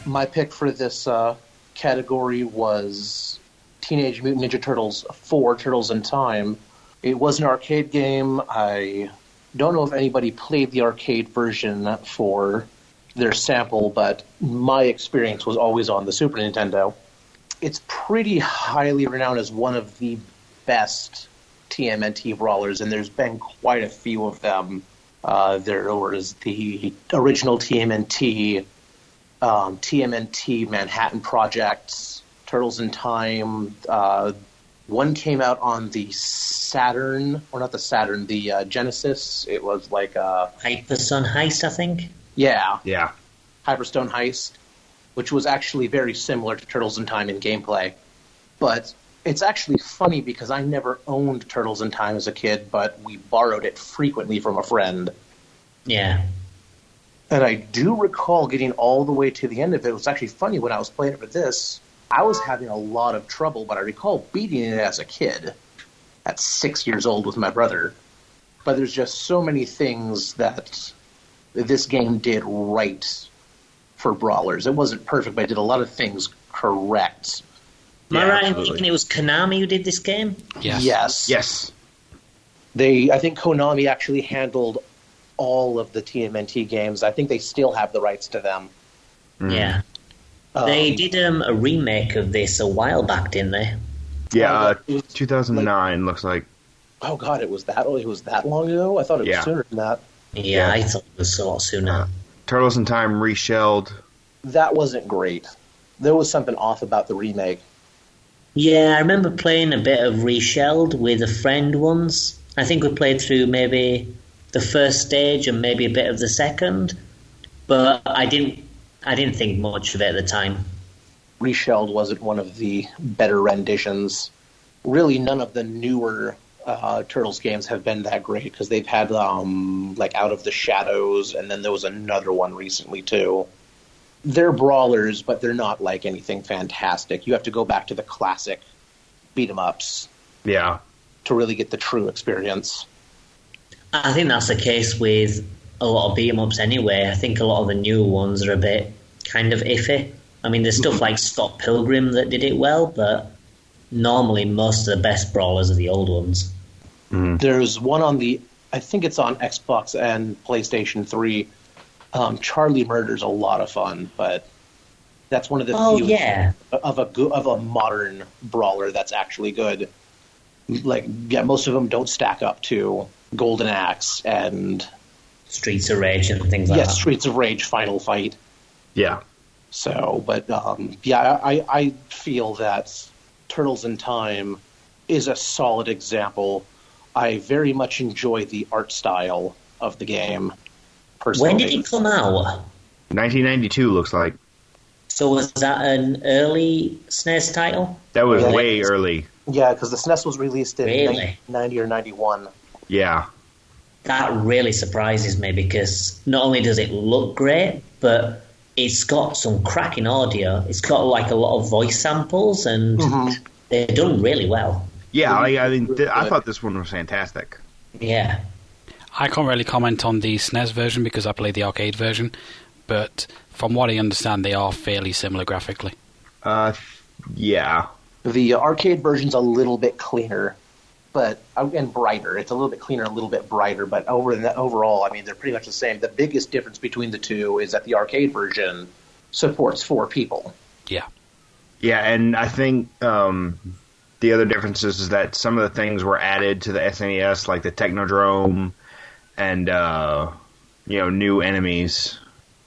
My pick for this category was Teenage Mutant Ninja Turtles 4, Turtles in Time. It was an arcade game. I don't know if anybody played the arcade version for their sample, but my experience was always on the Super Nintendo. It's pretty highly renowned as one of the best TMNT brawlers, and there's been quite a few of them. There was the original TMNT, TMNT Manhattan Project, Turtles in Time. One came out on the Saturn, or not the Saturn, the Genesis. It was like Hyperstone Heist, I think. Yeah, Yeah. Hyperstone Heist, which was actually very similar to Turtles in Time in gameplay. But it's actually funny because I never owned Turtles in Time as a kid, but we borrowed it frequently from a friend. Yeah. And I do recall getting all the way to the end of it. It was actually funny when I was playing it for this. I was having a lot of trouble, but I recall beating it as a kid at 6 years old with my brother. But there's just so many things that this game did right for brawlers. It wasn't perfect, but it did a lot of things correct. Am I Yeah, right in absolutely. thinking it was Konami who did this game? Yes. Yes. Yes. I think Konami actually handled all of the TMNT games. I think they still have the rights to them. Yeah. They did a remake of this a while back, didn't they? Yeah, it was 2009 looks like. Oh God, it was that long ago? I thought it was Yeah. sooner than that. Yeah, I thought it was a lot sooner. Turtles in Time reshelled. That wasn't great. There was something off about the remake. Yeah, I remember playing a bit of Reshelled with a friend once. I think we played through maybe the first stage and maybe a bit of the second, but I didn't think much of it at the time. Reshelled wasn't one of the better renditions. Really, none of the newer Turtles games have been that great because they've had like Out of the Shadows, and then there was another one recently too. They're brawlers, but they're not like anything fantastic. You have to go back to the classic beat 'em ups Yeah. to really get the true experience. I think that's the case with a lot of beat-em-ups anyway. I think a lot of the newer ones are a bit kind of iffy. I mean, there's stuff like Scott Pilgrim that did it well, but normally most of the best brawlers are the old ones. There's one on I think it's on Xbox and PlayStation 3. Charlie Murder's a lot of fun, but that's one of the few yeah. of a modern brawler that's actually good. Like, yeah, most of them don't stack up to Golden Axe and Streets of Rage and things like that. Streets of Rage Final Fight. Yeah. So, but yeah, I feel that Turtles in Time is a solid example. I very much enjoy the art style of the game. Personally. When did it come out? 1992 looks like. So was that an early SNES title? That was Yeah. way early. Yeah, because the SNES was released in Really? 90 or 91. Yeah. That really surprises me because not only does it look great, but it's got some cracking audio. It's got like a lot of voice samples, and they're done really well. Yeah, I thought this one was fantastic. Yeah. I can't really comment on the SNES version because I played the arcade version, but from what I understand, they are fairly similar graphically. Yeah. The arcade version's a little bit cleaner, but and brighter. It's a little bit cleaner, a little bit brighter, but overall, I mean, they're pretty much the same. The biggest difference between the two is that the arcade version supports 4 people. Yeah. Yeah, and I think the other difference is that some of the things were added to the SNES, like the Technodrome and new enemies.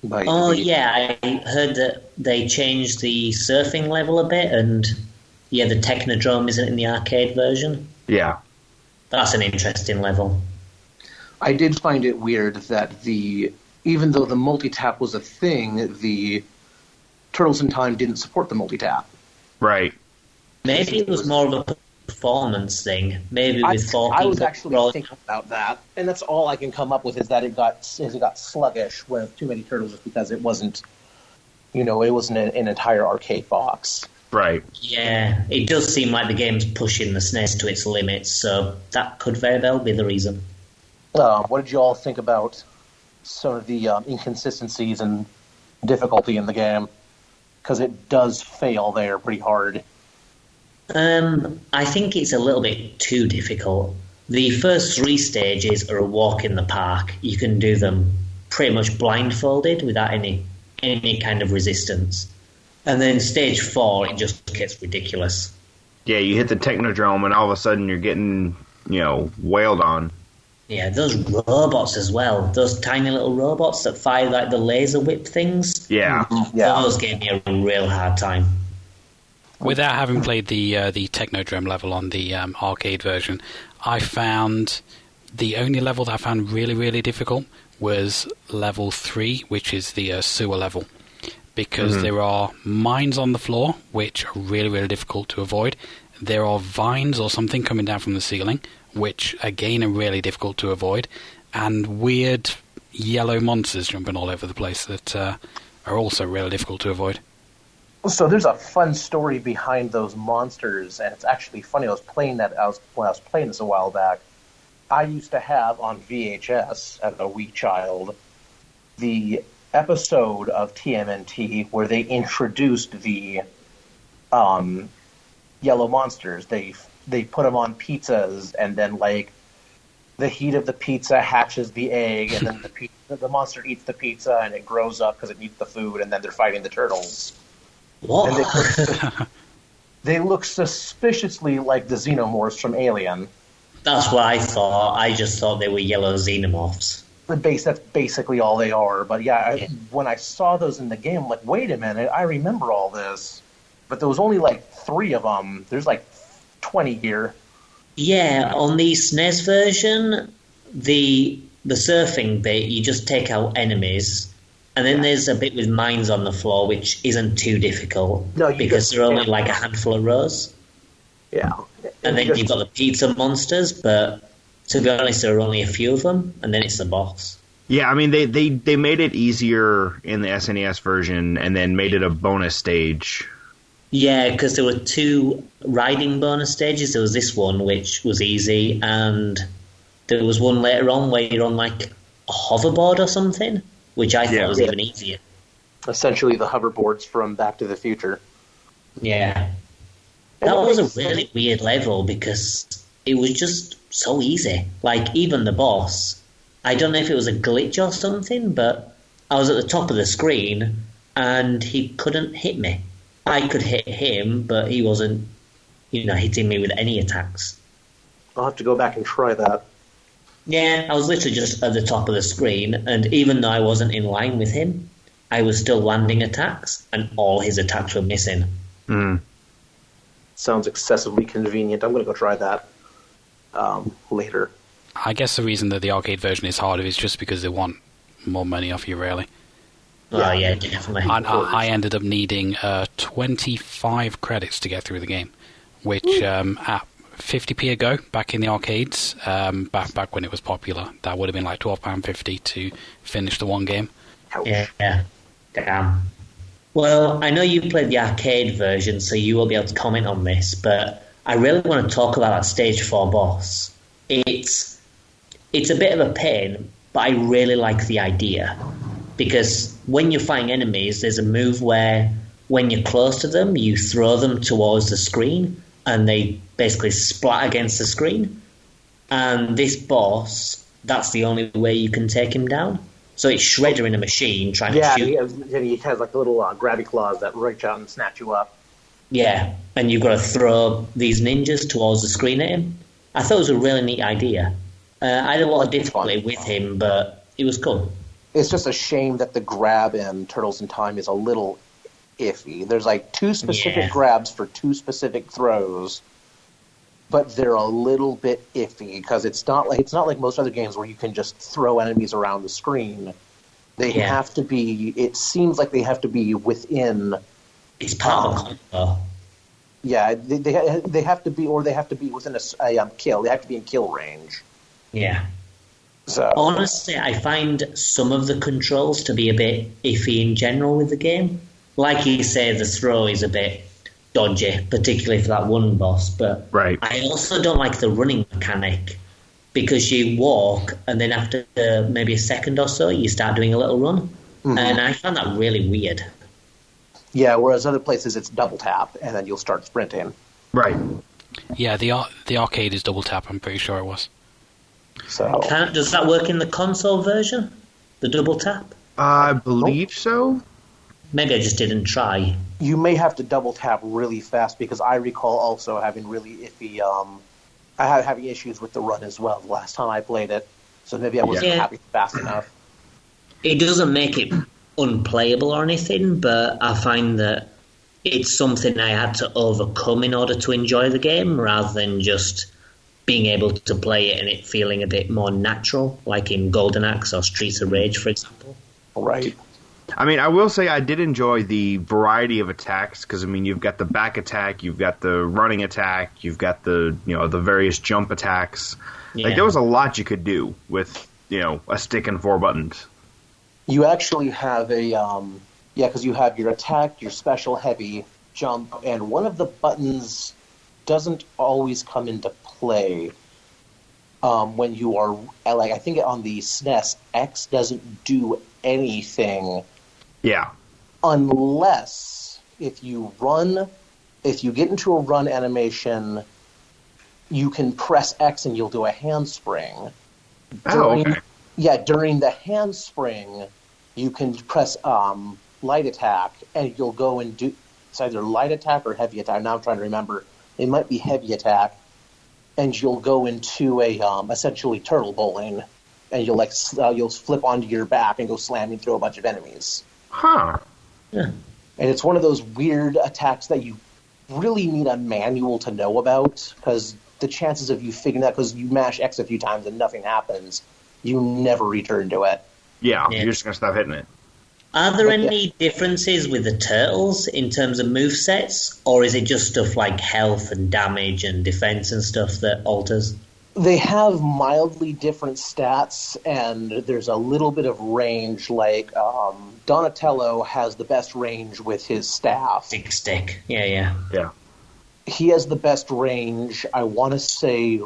Yeah, I heard that they changed the surfing level a bit, and the Technodrome isn't in the arcade version. Yeah. That's an interesting level. I did find it weird that even though the multi-tap was a thing, the Turtles in Time didn't support the multi-tap. Right. Maybe it was more of a performance thing. Maybe with 4 people. I was actually thinking about that, and that's all I can come up with is that it got sluggish with too many turtles because it wasn't, it wasn't an entire arcade box. Right. Yeah, it does seem like the game's pushing the SNES to its limits, so that could very well be the reason. What did you all think about some of the inconsistencies and difficulty in the game? Because it does fail there pretty hard. I think it's a little bit too difficult. The first 3 stages are a walk in the park. You can do them pretty much blindfolded without any kind of resistance. And then stage 4, it just gets ridiculous. Yeah, you hit the Technodrome and all of a sudden you're getting, wailed on. Yeah, those robots as well. Those tiny little robots that fire like the laser whip things. Yeah. Yeah. Those gave me a real hard time. Without having played the Technodrome level on the arcade version, I found the only level that I found really, really difficult was level 3, which is the sewer level. Because there are mines on the floor, which are really, really difficult to avoid. There are vines or something coming down from the ceiling, which, again, are really difficult to avoid. And weird yellow monsters jumping all over the place that are also really difficult to avoid. So there's a fun story behind those monsters, and it's actually funny. I was playing this a while back. I used to have on VHS, as a wee child, the episode of TMNT where they introduced the yellow monsters. They put them on pizzas, and then the heat of the pizza hatches the egg, and then the monster eats the pizza, and it grows up because it needs the food, and then they're fighting the turtles. What? And they look suspiciously like the xenomorphs from Alien. That's what I thought. I just thought they were yellow xenomorphs. That's basically all they are. But when I saw those in the game, I'm like, wait a minute, I remember all this. But there was only 3 of them. There's 20 here. Yeah, on the SNES version, the surfing bit, you just take out enemies. And then there's a bit with mines on the floor, which isn't too difficult. No, because there are only a handful of rows. Yeah. And then you've got the pizza monsters, but to be honest, there are only a few of them, and then it's the boss. Yeah, I mean, they made it easier in the SNES version and then made it a bonus stage. Yeah, because there were 2 riding bonus stages. There was this one, which was easy, and there was one later on where you're on a hoverboard or something, which I thought was even easier. Essentially the hoverboards from Back to the Future. Yeah. That was a really weird level because it was just so easy. Even the boss, I don't know if it was a glitch or something, but I was at the top of the screen and he couldn't hit me. I could hit him, but he wasn't, hitting me with any attacks. I'll have to go back and try that. Yeah, I was literally just at the top of the screen, and even though I wasn't in line with him, I was still landing attacks, and all his attacks were missing. Sounds excessively convenient. I'm going to go try that later. I guess the reason that the arcade version is harder is just because they want more money off you, really. Oh, yeah, definitely. I ended up needing 25 credits to get through the game, which at 50p a go back in the arcades, back when it was popular, that would have been £12.50 to finish the one game. Yeah, damn. Well, I know you played the arcade version, so you will be able to comment on this, but I really want to talk about that Stage 4 boss. It's a bit of a pain, but I really like the idea. Because when you're fighting enemies, there's a move where when you're close to them, you throw them towards the screen, and they basically splat against the screen. And this boss, that's the only way you can take him down. So it's Shredder in a machine trying to shoot. Yeah, he has like little grabby claws that reach out and snatch you up. Yeah, and you've got to throw these ninjas towards the screen at him. I thought it was a really neat idea. I had a lot of difficulty with him, but it was cool. It's just a shame that the grab in Turtles in Time is a little iffy. There's like 2 specific grabs for 2 specific throws, but they're a little bit iffy because it's not like most other games where you can just throw enemies around the screen. They have to be. It seems like they have to be within. It's part of a combo. Yeah, they have to be, or they have to be within a kill. They have to be in kill range. Yeah. So honestly, I find some of the controls to be a bit iffy in general with the game. Like you say, the throw is a bit dodgy, particularly for that one boss. But I also don't like the running mechanic because you walk and then after maybe a second or so, you start doing a little run. Mm-hmm. And I found that really weird. Yeah, whereas other places it's double tap and then you'll start sprinting. Right. Yeah, the arcade is double tap, I'm pretty sure it was. So does that work in the console version? The double tap? I believe so. Maybe I just didn't try. You may have to double tap really fast because I recall also having really iffy. Having issues with the run as well the last time I played it, so maybe I wasn't happy fast enough. It doesn't make it unplayable or anything, but I find that it's something I had to overcome in order to enjoy the game, rather than just being able to play it and it feeling a bit more natural, like in Golden Axe or Streets of Rage, for example. Right. I mean, I will say I did enjoy the variety of attacks because, I mean, you've got the back attack, you've got the running attack, you've got the various jump attacks. Yeah. Like, there was a lot you could do with, a stick and 4 buttons. You actually have because you have your attack, your special heavy, jump, and one of the buttons doesn't always come into play when you are, like, I think on the SNES, X doesn't do anything. Yeah. Unless if you get into a run animation, you can press X and you'll do a handspring. Okay. Yeah, during the handspring, you can press light attack and you'll go and do it's either light attack or heavy attack. Now I'm trying to remember. It might be heavy attack, and you'll go into a essentially turtle bowling, and you'll flip onto your back and go slamming through a bunch of enemies. Huh. Yeah. And it's one of those weird attacks that you really need a manual to know about, because the chances of you figuring that, because you mash X a few times and nothing happens, you never return to it. Yeah. You're just going to stop hitting it. Are there any differences with the turtles in terms of movesets, or is it just stuff like health and damage and defense and stuff that alters? They have mildly different stats, and there's a little bit of range. Like Donatello has the best range with his staff. Big stick. Yeah. He has the best range. I want to say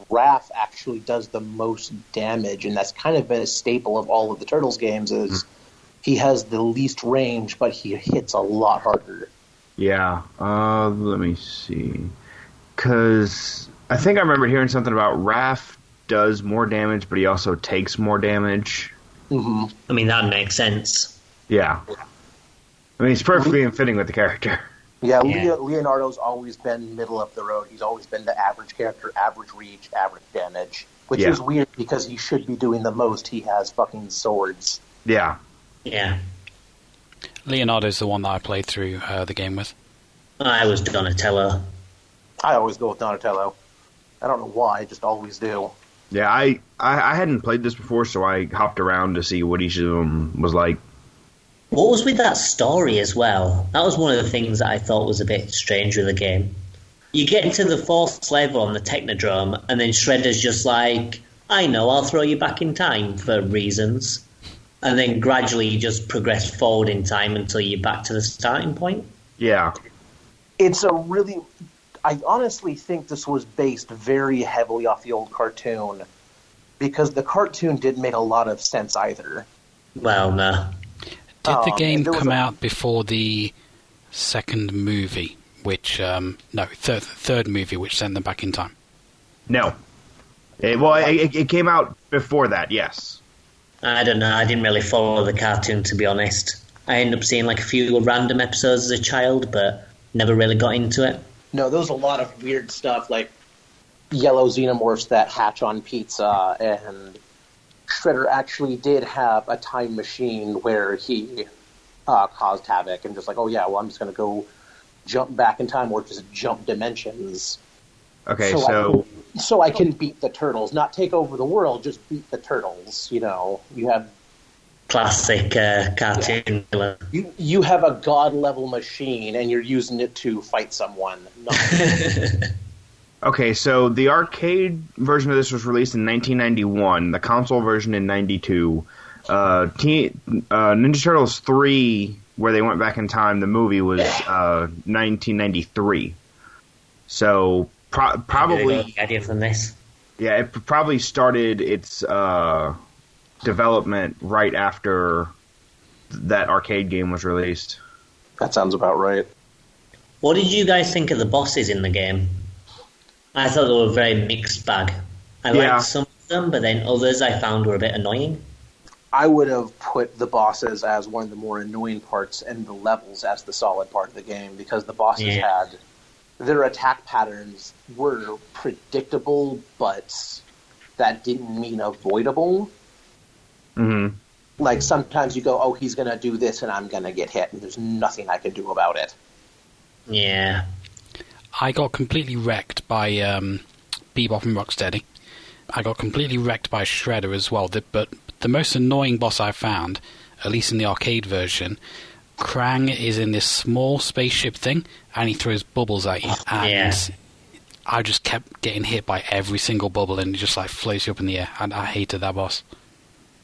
Raph actually does the most damage, and that's kind of been a staple of all of the Turtles games is he has the least range, but he hits a lot harder. Yeah. Let me see. Because I think I remember hearing something about Raph does more damage, but he also takes more damage. Mm-hmm. I mean, that makes sense. Yeah. I mean, it's perfectly fitting with the character. Yeah, Leonardo's always been middle of the road. He's always been the average character, average reach, average damage. Which is weird because he should be doing the most. He has fucking swords. Yeah. Yeah. Leonardo's the one that I played through the game with. I was Donatello. I always go with Donatello. I don't know why, I just always do. Yeah, I hadn't played this before, so I hopped around to see what each of them was like. What was with that story as well? That was one of the things that I thought was a bit strange with the game. You get into the fourth level on the Technodrome, and then Shredder's just like, I know, I'll throw you back in time for reasons. And then gradually you just progress forward in time until you're back to the starting point. Yeah. It's a really... I honestly think this was based very heavily off the old cartoon, because the cartoon didn't make a lot of sense either. Well, no. Did the game there was come a- out before the second movie, which third movie, which sent them back in time? No. It came out before that, yes. I don't know. I didn't really follow the cartoon, to be honest. I ended up seeing like a few random episodes as a child, but never really got into it. No, there was a lot of weird stuff, like yellow xenomorphs that hatch on pizza, and Shredder actually did have a time machine where he caused havoc, and just like, oh yeah, well, I'm just going to go jump back in time or just jump dimensions. Okay, So I can beat the turtles, not take over the world, just beat the turtles. You know, you have Classic cartoon villain. you have a god level machine, and you're using it to fight someone. Okay, so the arcade version of this was released in 1991, the console version in 92. Ninja Turtles 3, where they went back in time, the movie was 1993. So probably... idea from this. Yeah, it probably started its development right after that arcade game was released. That sounds about right. What did you guys think of the bosses in the game? I thought they were a very mixed bag. I liked some of them, but then others I found were a bit annoying. I would have put the bosses as one of the more annoying parts and the levels as the solid part of the game, because the bosses had... Their attack patterns were predictable, but that didn't mean avoidable. Mm-hmm. Like, sometimes you go, oh, he's going to do this and I'm going to get hit, and there's nothing I can do about it. Yeah. I got completely wrecked by Bebop and Rocksteady. I got completely wrecked by Shredder as well. But the most annoying boss I found, at least in the arcade version, Krang is in this small spaceship thing, and he throws bubbles at you. And I just kept getting hit by every single bubble, and it just like floats you up in the air. And I hated that boss.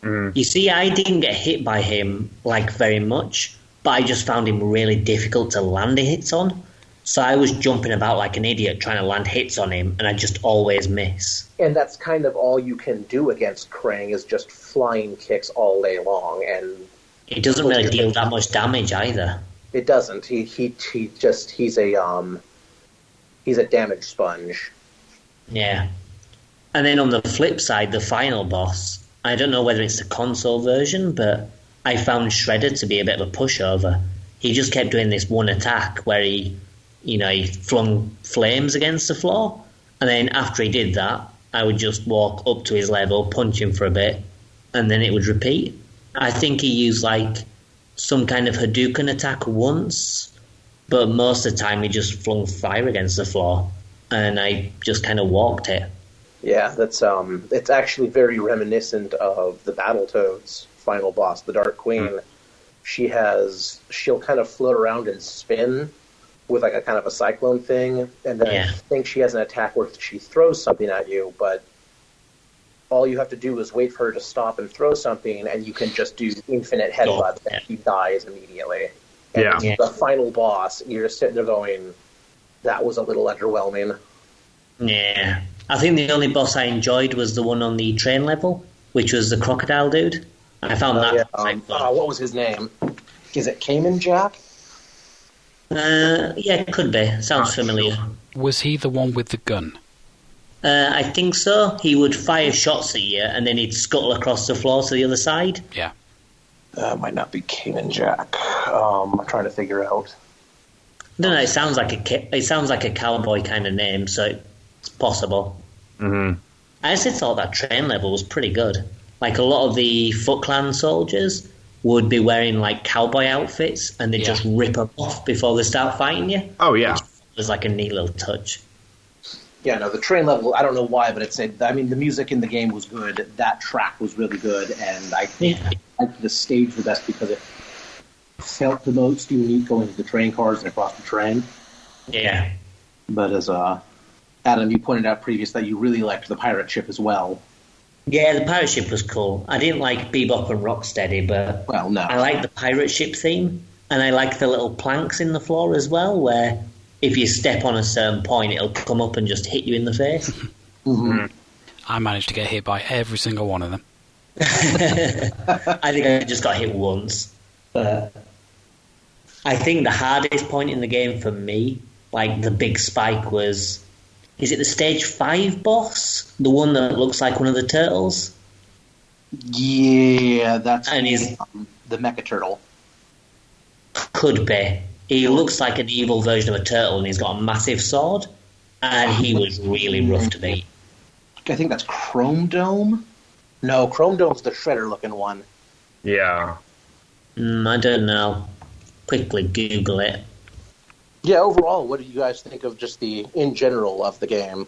You see, I didn't get hit by him like very much, but I just found him really difficult to land hits on. So I was jumping about like an idiot trying to land hits on him, and I just always miss. And that's kind of all you can do against Krang, is just flying kicks all day long, and it doesn't really deal that much damage either. It doesn't. He's a damage sponge. Yeah. And then on the flip side, the final boss, I don't know whether it's the console version, but I found Shredder to be a bit of a pushover. He just kept doing this one attack where he flung flames against the floor, and then after he did that, I would just walk up to his level, punch him for a bit, and then it would repeat. I think he used like some kind of Hadouken attack once, but most of the time he just flung fire against the floor, and I just kind of walked it. Yeah, that's it's actually very reminiscent of the Battletoads final boss, the Dark Queen. She'll kind of float around and spin with like a kind of a cyclone thing, and then I think she has an attack where she throws something at you, but all you have to do is wait for her to stop and throw something, and you can just do infinite headbutts, and she dies immediately. And the final boss, you're just sitting there going, that was a little underwhelming. Yeah. I think the only boss I enjoyed was the one on the train level, which was the crocodile dude. I found that quite fun. What was his name? Is it Cayman Jack? Yeah, it could be. Sounds familiar. Was he the one with the gun? I think so. He would fire shots at you, and then he'd scuttle across the floor to the other side. Yeah. Might not be Cayman Jack. I'm trying to figure out. No, it sounds like a cowboy kind of name, so it's possible. Mm-hmm. I actually thought that train level was pretty good. Like, a lot of the Foot Clan soldiers would be wearing like cowboy outfits, and they just rip them off before they start fighting you. Oh yeah, it was like a neat little touch. Yeah, no, the train level, I don't know why, but the music in the game was good. That track was really good, and I think I liked the stage the best because it felt the most unique going to the train cars and across the train. Yeah. But as Adam, you pointed out previous that you really liked the pirate ship as well. Yeah, the pirate ship was cool. I didn't like Bebop and Rocksteady, but I like the pirate ship theme, and I like the little planks in the floor as well, where if you step on a certain point, it'll come up and just hit you in the face. Mm-hmm. I managed to get hit by every single one of them. I think I just got hit once. But I think the hardest point in the game for me, like the big spike, was, is it the stage 5 boss? The one that looks like one of the turtles? Yeah, that's And he's the Mecha Turtle. could be. He looks like an evil version of a turtle, and he's got a massive sword. And he was really rough to beat. I think that's Chrome Dome? No, Chrome Dome's the Shredder-looking one. Yeah. I don't know. Quickly Google it. Yeah, overall, what do you guys think of just in general of the game?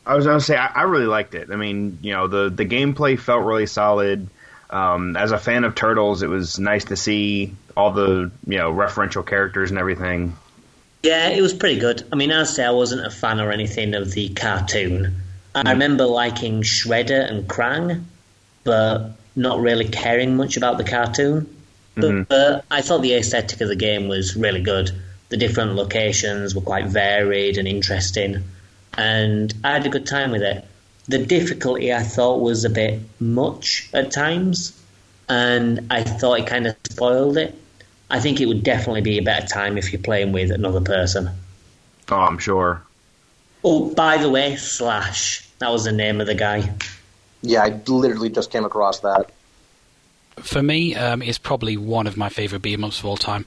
I was going to say, I really liked it. I mean, the gameplay felt really solid. As a fan of Turtles, it was nice to see all the, referential characters and everything. Yeah, it was pretty good. I mean, I'd say I wasn't a fan or anything of the cartoon. I remember liking Shredder and Krang, but not really caring much about the cartoon. But I thought the aesthetic of the game was really good. The different locations were quite varied and interesting, and I had a good time with it. The difficulty I thought was a bit much at times, and I thought it kind of spoiled it. I think it would definitely be a better time if you're playing with another person. Oh, I'm sure. Oh, by the way, Slash. That was the name of the guy. Yeah, I literally just came across that. For me, it's probably one of my favourite beat-em-ups of all time.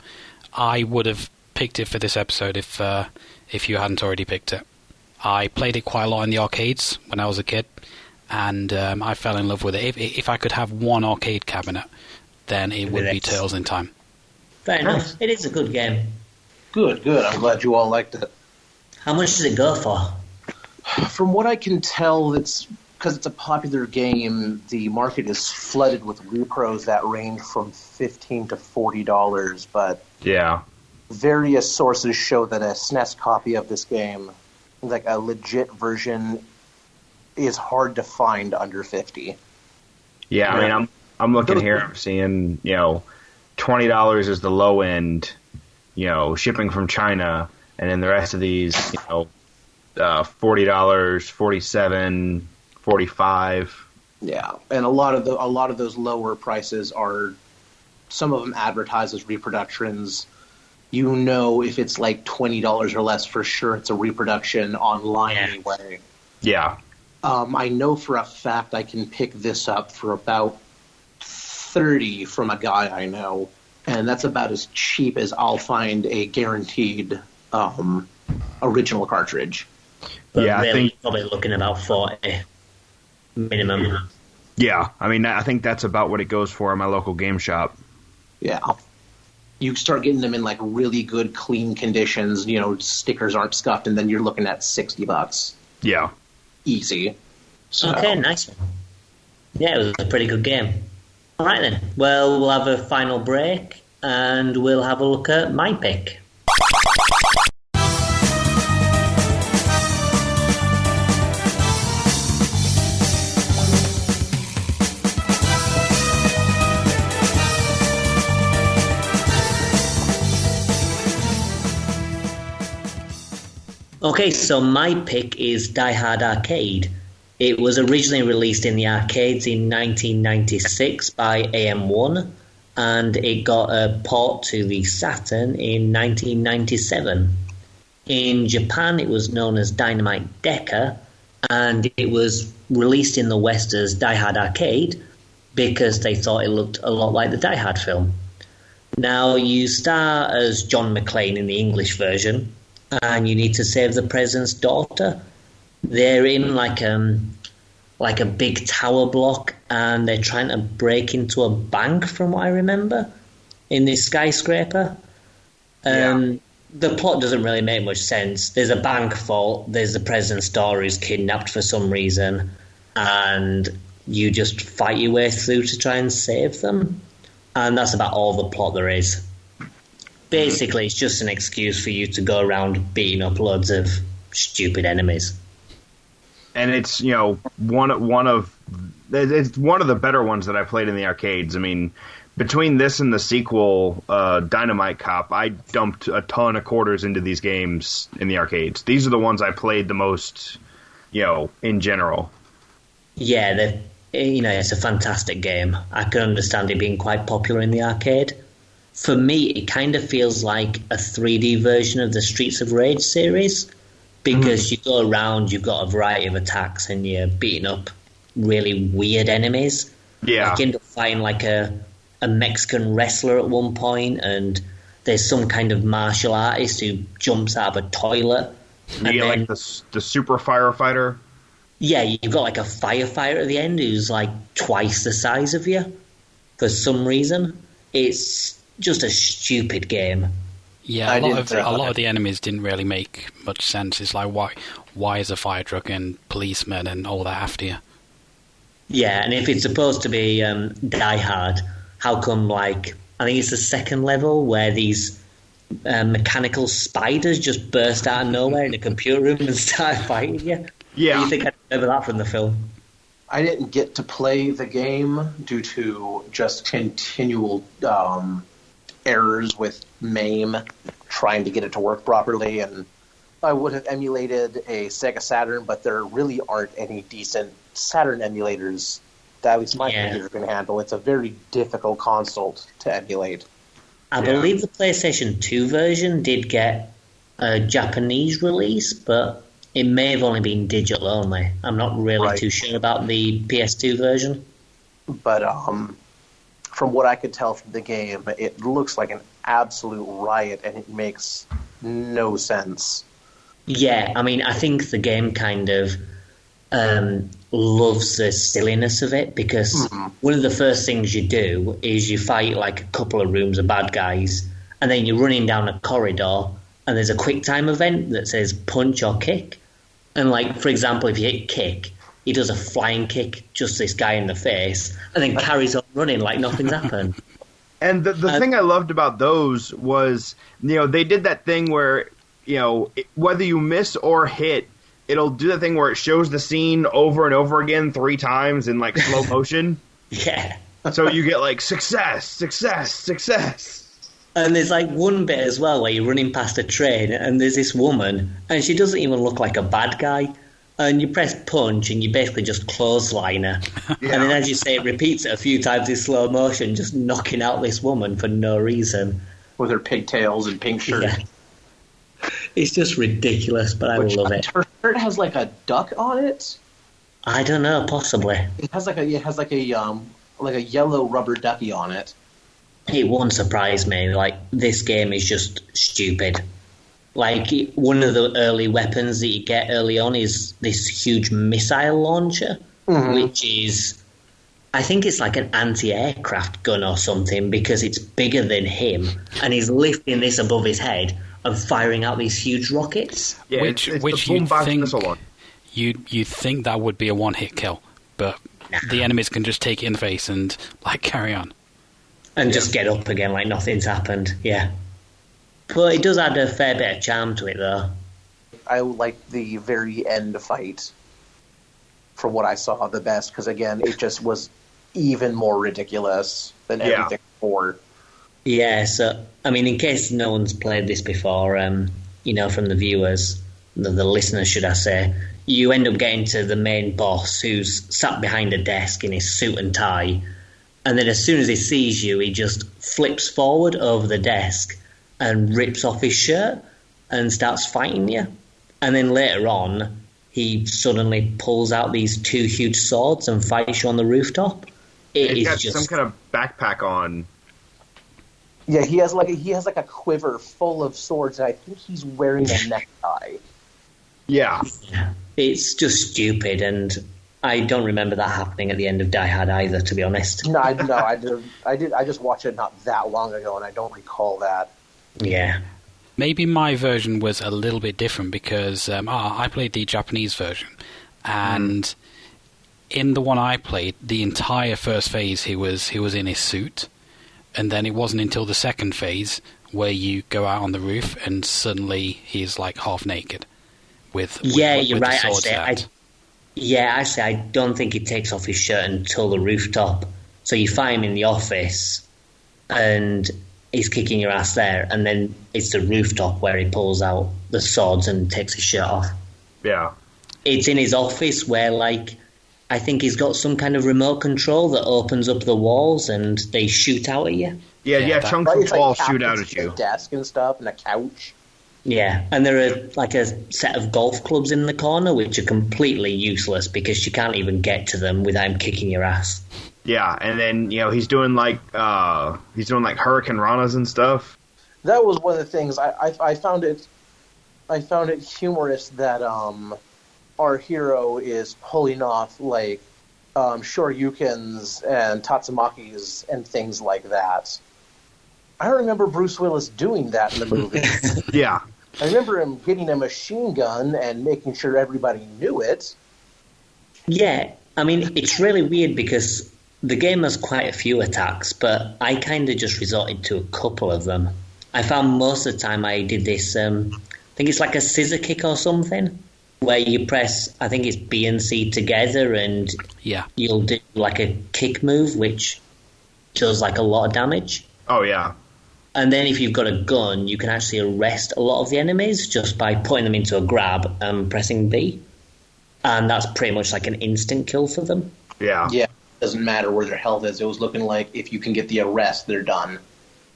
I would have picked it for this episode if you hadn't already picked it. I played it quite a lot in the arcades when I was a kid, and I fell in love with it. If I could have one arcade cabinet, then it would be Turtles in Time. Fair enough. It is a good game. Good. I'm glad you all liked it. How much does it go for? From what I can tell, it's because it's a popular game, the market is flooded with repros that range from $15 to $40, but Yeah. various sources show that a SNES copy of this game, like a legit version, is hard to find under 50. Yeah, I mean, I'm looking here, I'm seeing, $20 is the low end, shipping from China, and then the rest of these, $40, $47, $45. Yeah, and a lot of those lower prices are, some of them advertised as reproductions. If it's like $20 or less, for sure it's a reproduction online anyway. Yeah. I know for a fact I can pick this up for about $30 from a guy I know, and that's about as cheap as I'll find a guaranteed original cartridge. But Yeah, I really, think- probably looking about 40 minimum. Yeah, I mean, I think that's about what it goes for in my local game shop. Yeah. You start getting them in like really good, clean conditions, stickers aren't scuffed, and then you're looking at $60. Yeah. Easy. So, Okay, nice one. Yeah, it was a pretty good game. All right then. Well, we'll have a final break, and we'll have a look at my pick. Okay, so my pick is Die Hard Arcade. It was originally released in the arcades in 1996 by AM1, and it got a port to the Saturn in 1997. In Japan, it was known as Dynamite Decker, and it was released in the West as Die Hard Arcade because they thought it looked a lot like the Die Hard film. Now, you star as John McClane in the English version, and you need to save the president's daughter. They're in like a big tower block, and they're trying to break into a bank, from what I remember, in this skyscraper. The plot doesn't really make much sense. There's a bank vault, there's the president's daughter who's kidnapped for some reason, and you just fight your way through to try and save them. And that's about all the plot there is. Basically, it's just an excuse for you to go around beating up loads of stupid enemies. And it's one of the better ones that I played in the arcades. I mean, between this and the sequel, Dynamite Cop, I dumped a ton of quarters into these games in the arcades. These are the ones I played the most, in general. Yeah, it's a fantastic game. I can understand it being quite popular in the arcade. for me, it kind of feels like a 3D version of the Streets of Rage series because you go around, you've got a variety of attacks, and you're beating up really weird enemies. Yeah. Like you end up fighting like a Mexican wrestler at one point, and there's some kind of martial artist who jumps out of a toilet. You get like the super firefighter. Yeah, you've got like a firefighter at the end who's like twice the size of you for some reason. It's just a stupid game. Yeah, a lot of the enemies didn't really make much sense. It's like, why is a fire truck and policemen and all that after you? Yeah, and if it's supposed to be Die Hard, how come, like, I think it's the second level where these mechanical spiders just burst out of nowhere in a computer room and start fighting you? Yeah. Do you think I remember that from the film? I didn't get to play the game due to just continual errors with MAME trying to get it to work properly, and I would have emulated a Sega Saturn, but there really aren't any decent Saturn emulators that at least my computer can handle. It's a very difficult console to emulate. I believe the PlayStation 2 version did get a Japanese release, but it may have only been digital only. I'm not really too sure about the PS2 version. But from what I could tell from the game, it looks like an absolute riot, and it makes no sense. Yeah, I mean, I think the game kind of loves the silliness of it, because one of the first things you do is you fight like a couple of rooms of bad guys, and then you're running down a corridor, and there's a quick time event that says punch or kick. And, like, for example, if you hit kick, he does a flying kick, just this guy in the face, and then carries on running like nothing's happened. And the thing I loved about those was, they did that thing where, whether you miss or hit, it'll do that thing where it shows the scene over and over again 3 times in, like, slow motion. Yeah. So you get, like, success, success, success. And there's like one bit as well where you're running past a train and there's this woman and she doesn't even look like a bad guy. And you press punch and you basically just clothesline her. Yeah. And then, as you say, it repeats it a few times in slow motion, just knocking out this woman for no reason. With her pigtails and pink shirt. Yeah. It's just ridiculous, but I love it. Her shirt has like a duck on it? I don't know, possibly. It has like a yellow rubber ducky on it. It won't surprise me. Like, this game is just stupid. Like, one of the early weapons that you get early on is this huge missile launcher, which is, I think it's like an anti-aircraft gun or something, because it's bigger than him, and he's lifting this above his head and firing out these huge rockets. Yeah, which you think that would be a one-hit kill, but the enemies can just take it in the face and, like, carry on. And just get up again like nothing's happened, yeah. But it does add a fair bit of charm to it, though. I like the very end fight, from what I saw, the best, because, again, it just was even more ridiculous than everything before. Yeah, so, I mean, in case no one's played this before, from the viewers, the listeners, should I say, you end up getting to the main boss who's sat behind a desk in his suit and tie. And then as soon as he sees you, he just flips forward over the desk and rips off his shirt and starts fighting you. And then later on, he suddenly pulls out these 2 huge swords and fights you on the rooftop. He's got some kind of backpack on. Yeah, he has like a quiver full of swords, and I think he's wearing a necktie. Yeah. It's just stupid, and I don't remember that happening at the end of Die Hard either, to be honest. No, I did. I just watched it not that long ago, and I don't recall that. Yeah. Maybe my version was a little bit different because I played the Japanese version, and in the one I played, the entire first phase he was in his suit, and then it wasn't until the second phase where you go out on the roof and suddenly he's like half naked with you're right. The swords out. Actually, I don't think he takes off his shirt until the rooftop. So you find him in the office, and he's kicking your ass there, and then it's the rooftop where he pulls out the swords and takes his shirt off. Yeah. It's in his office where, like, I think he's got some kind of remote control that opens up the walls and they shoot out at you. Yeah, chunks Right? of It's walls like shoot out cabinets at and you. a desk and stuff, and a couch. Yeah, and there are like a set of golf clubs in the corner which are completely useless because you can't even get to them without him kicking your ass. Yeah, and then he's doing like Hurricane Ranas and stuff. That was one of the things I found it. I found it humorous that our hero is pulling off like shoryukens and tatsumakis and things like that. I remember Bruce Willis doing that in the movie. Yeah. I remember him getting a machine gun and making sure everybody knew it. Yeah, I mean, it's really weird because the game has quite a few attacks, but I kind of just resorted to a couple of them. I found most of the time I did this, I think it's like a scissor kick or something, where you press, I think it's B and C together, and you'll do like a kick move, which does like a lot of damage. Oh, yeah. And then if you've got a gun, you can actually arrest a lot of the enemies just by putting them into a grab and pressing B. And that's pretty much like an instant kill for them. Yeah. Yeah, doesn't matter where their health is. It was looking like if you can get the arrest, they're done.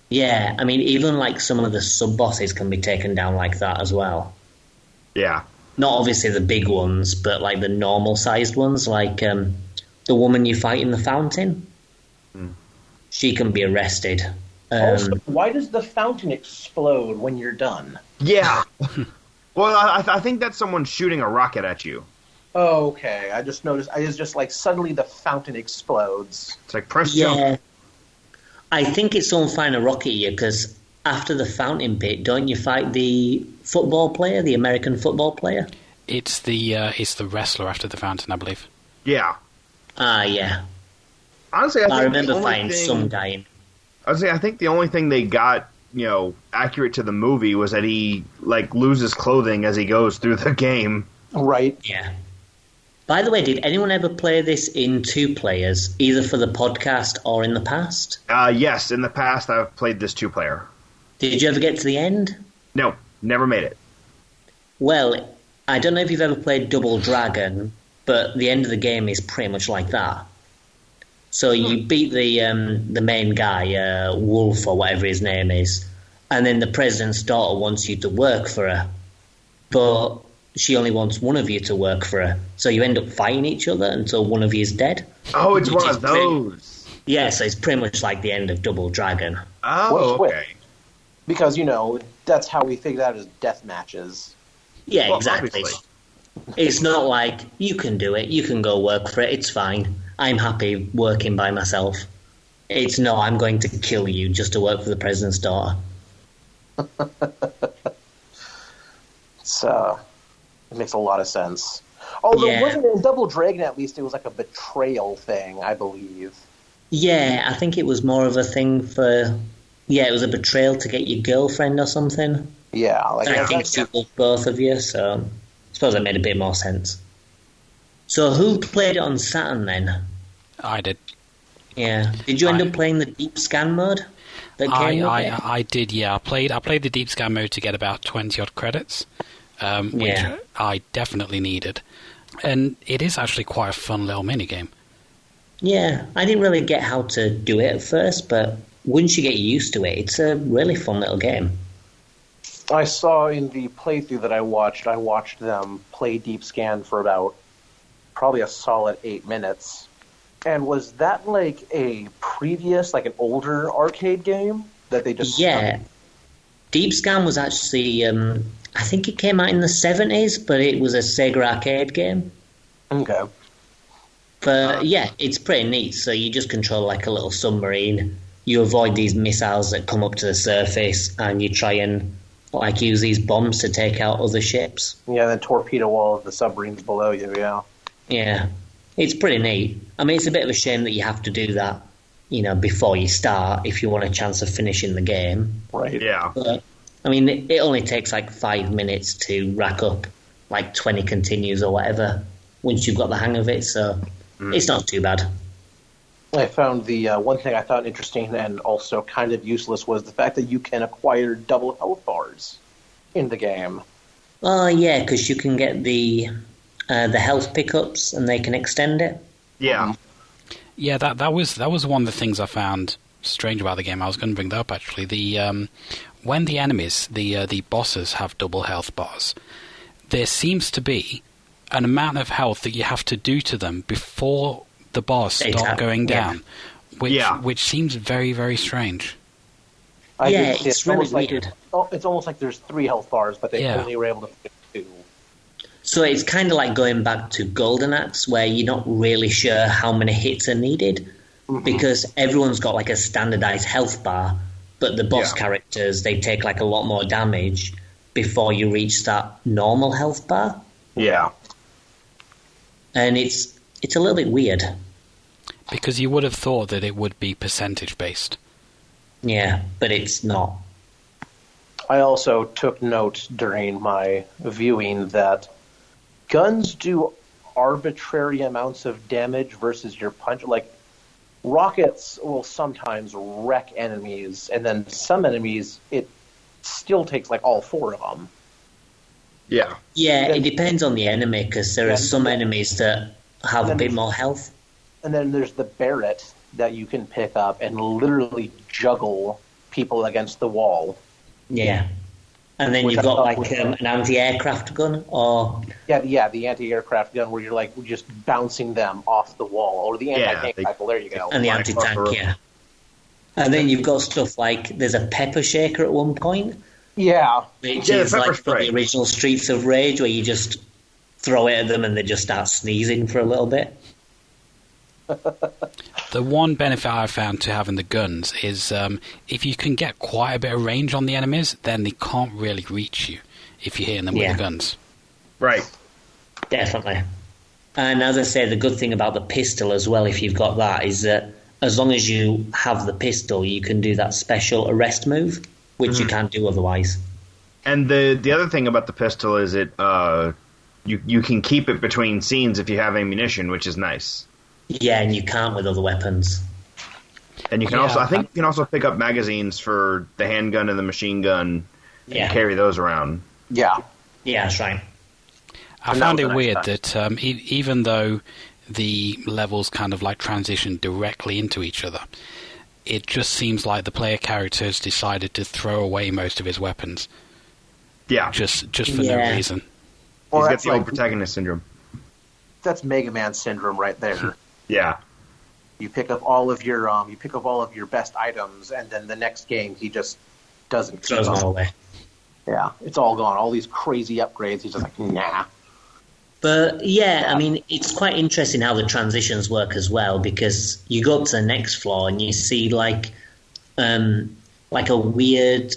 Yeah, I mean, even like some of the sub-bosses can be taken down like that as well. Yeah. Not obviously the big ones, but like the normal-sized ones, like the woman you fight in the fountain. She can be arrested. Also, why does the fountain explode when you're done? Yeah. Well, I think that's someone shooting a rocket at you. Oh, okay. I just noticed. I was just like suddenly the fountain explodes. It's like press jump. I think it's someone firing a rocket at you because after the fountain bit, don't you fight the football player, the American football player? It's the wrestler after the fountain, I believe. Yeah. Yeah. Honestly, I remember fighting some guy in. I think the only thing they got, accurate to the movie was that he loses clothing as he goes through the game. Right. Yeah. By the way, did anyone ever play this in 2 players, either for the podcast or in the past? Yes, in the past I've played this 2-player. Did you ever get to the end? No, never made it. Well, I don't know if you've ever played Double Dragon, but the end of the game is pretty much like that. So you beat the main guy, Wolf or whatever his name is, and then the president's daughter wants you to work for her, but she only wants one of you to work for her. So you end up fighting each other until one of you is dead. Oh, it's one of those. Yeah, so it's pretty much like the end of Double Dragon. Oh, okay. Because, that's how we figured out as death matches. Yeah, Well, exactly. obviously. It's not like, you can do it, you can go work for it, it's fine. I'm happy working by myself. It's no, I'm going to kill you just to work for the president's daughter. It makes a lot of sense. Although Yeah. wasn't it in Double Dragon, at least it was like a betrayal thing, I believe. Yeah, I think it was more of a thing for... Yeah, it was a betrayal to get your girlfriend or something. Yeah. And I think she loved both of you, so I suppose that made a bit more sense. So who played it on Saturn then? I did. Yeah. Did you end up playing the deep scan mode that came with it? I did, yeah. I played the deep scan mode to get about 20-odd credits, which I definitely needed. And it is actually quite a fun little minigame. Yeah, I didn't really get how to do it at first, but once you get used to it, it's a really fun little game. I saw in the playthrough that I watched them play Deep Scan for about probably a solid 8 minutes. And was that like a previous, like an older arcade game that they just... Yeah. Deep Scan was actually, I think it came out in the 70s, but it was a Sega arcade game. Okay. But yeah, it's pretty neat. So you just control like a little submarine. You avoid these missiles that come up to the surface, and you try and like use these bombs to take out other ships. Yeah, then torpedo all of the submarines below you, yeah. Yeah, it's pretty neat. I mean, it's a bit of a shame that you have to do that, before you start if you want a chance of finishing the game. Right. Yeah. But, I mean, it only takes like 5 minutes to rack up like 20 continues or whatever once you've got the hang of it, so it's not too bad. I found the one thing I found interesting and also kind of useless was the fact that you can acquire double health bars in the game. Oh, yeah, because you can get the health pickups and they can extend it. Yeah. Yeah, that was one of the things I found strange about the game. I was going to bring that up actually. The when the enemies, the bosses, have double health bars, there seems to be an amount of health that you have to do to them before the bars start going down, which seems very, very strange. It's really weird. It's almost like there's 3 health bars, but they only were able to fit 2. So it's kind of like going back to Golden Axe, where you're not really sure how many hits are needed, because everyone's got like a standardized health bar, but the boss characters, they take like a lot more damage before you reach that normal health bar. Yeah. And it's a little bit weird. Because you would have thought that it would be percentage-based. Yeah, but it's not. I also took note during my viewing that guns do arbitrary amounts of damage versus your punch. Like, rockets will sometimes wreck enemies, and then some enemies, it still takes like all 4 of them. Yeah. Yeah, it depends on the enemy, because there are some enemies that have a bit more health. And then there's the Barrett that you can pick up and literally juggle people against the wall. Yeah. And then you've got like an anti-aircraft gun, or... Yeah, the anti-aircraft gun where you're like just bouncing them off the wall, or the anti-tank rifle, there you go. And the anti-tank, yeah. And then you've got stuff like, there's a pepper shaker at one point. Yeah. Which is like from the original Streets of Rage, where you just throw it at them and they just start sneezing for a little bit. The one benefit I've found to having the guns is if you can get quite a bit of range on the enemies, then they can't really reach you if you're hitting them with the guns. Right. Definitely. And as I say, the good thing about the pistol as well, if you've got that, is that as long as you have the pistol, you can do that special arrest move, which you can't do otherwise. And the other thing about the pistol is you can keep it between scenes if you have ammunition, which is nice. Yeah, and you can't with other weapons. And you can I think you can also pick up magazines for the handgun and the machine gun and carry those around. Yeah. Yeah, that's right. I found it weird that even though the levels kind of like transition directly into each other, it just seems like the player character has decided to throw away most of his weapons. Yeah. Just for no reason. He's got the old protagonist syndrome. That's Mega Man syndrome right there. Yeah. You pick up all of your best items, and then the next game he just doesn't keep them all away. Yeah, it's all gone. All these crazy upgrades, he's just like, nah. But I mean, it's quite interesting how the transitions work as well, because you go up to the next floor and you see like a weird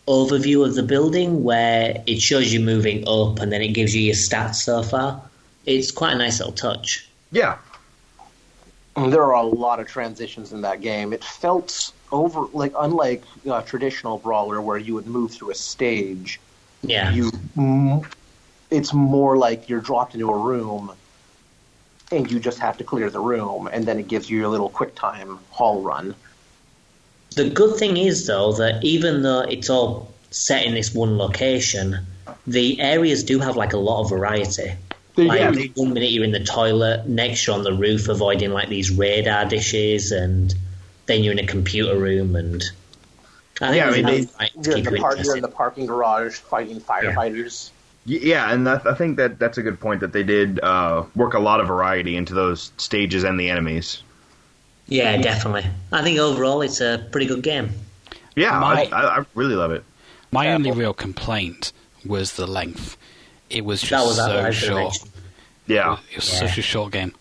overview of the building where it shows you moving up and then it gives you your stats so far. It's quite a nice little touch. Yeah. There are a lot of transitions in that game. It felt unlike a traditional brawler where you would move through a stage. Yeah. It's more like you're dropped into a room and you just have to clear the room, and then it gives you your little quick time haul run. The good thing is, though, that even though it's all set in this one location, the areas do have like a lot of variety. Like 1 minute you're in the toilet, next you're on the roof avoiding like these radar dishes, and then you're in a computer room, and you're in the parking garage fighting firefighters. Yeah, and I think that's a good point, that they did work a lot of variety into those stages and the enemies. Yeah, definitely. I think overall it's a pretty good game. Yeah, I really love it. My only real complaint was the length. It was just so short. Yeah. It was such a short game.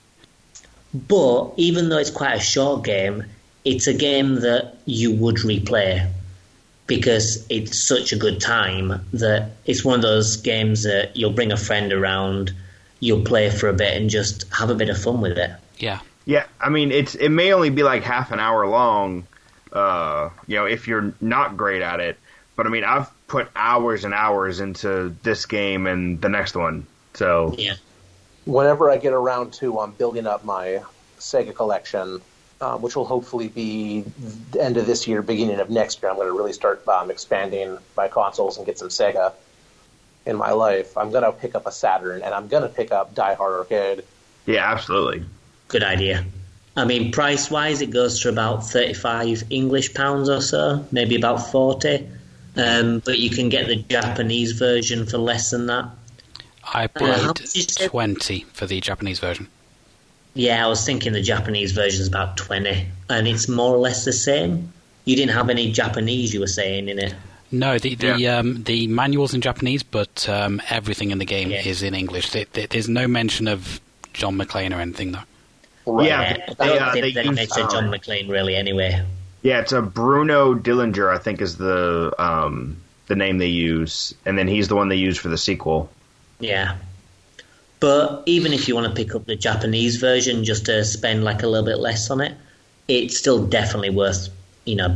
But even though it's quite a short game, it's a game that you would replay because it's such a good time that it's one of those games that you'll bring a friend around, you'll play for a bit and just have a bit of fun with it. Yeah. Yeah, I mean, it may only be like half an hour long, if you're not great at it. But I mean, I've put hours and hours into this game and the next one. So yeah. Whenever I get around to building up my Sega collection, which will hopefully be the end of this year, beginning of next year, I'm going to really start expanding my consoles and get some Sega in my life. I'm going to pick up a Saturn, and I'm going to pick up Die Hard Arcade. Yeah, absolutely. Good idea. I mean, price-wise, it goes to about 35 English pounds or so, maybe about 40. But you can get the Japanese version for less than that. I paid 20 for the Japanese version. Yeah, I was thinking the Japanese version is about 20, and it's more or less the same. You didn't have any Japanese, you were saying, in it. No, the manual's in Japanese, but everything in the game is in English. There's no mention of John McClane or anything, though. Right. Yeah, I don't think they mention John McClane really anyway. Yeah, it's a Bruno Dillinger, I think, is the name they use, and then he's the one they use for the sequel. Yeah. But even if you want to pick up the Japanese version just to spend like a little bit less on it, it's still definitely worth,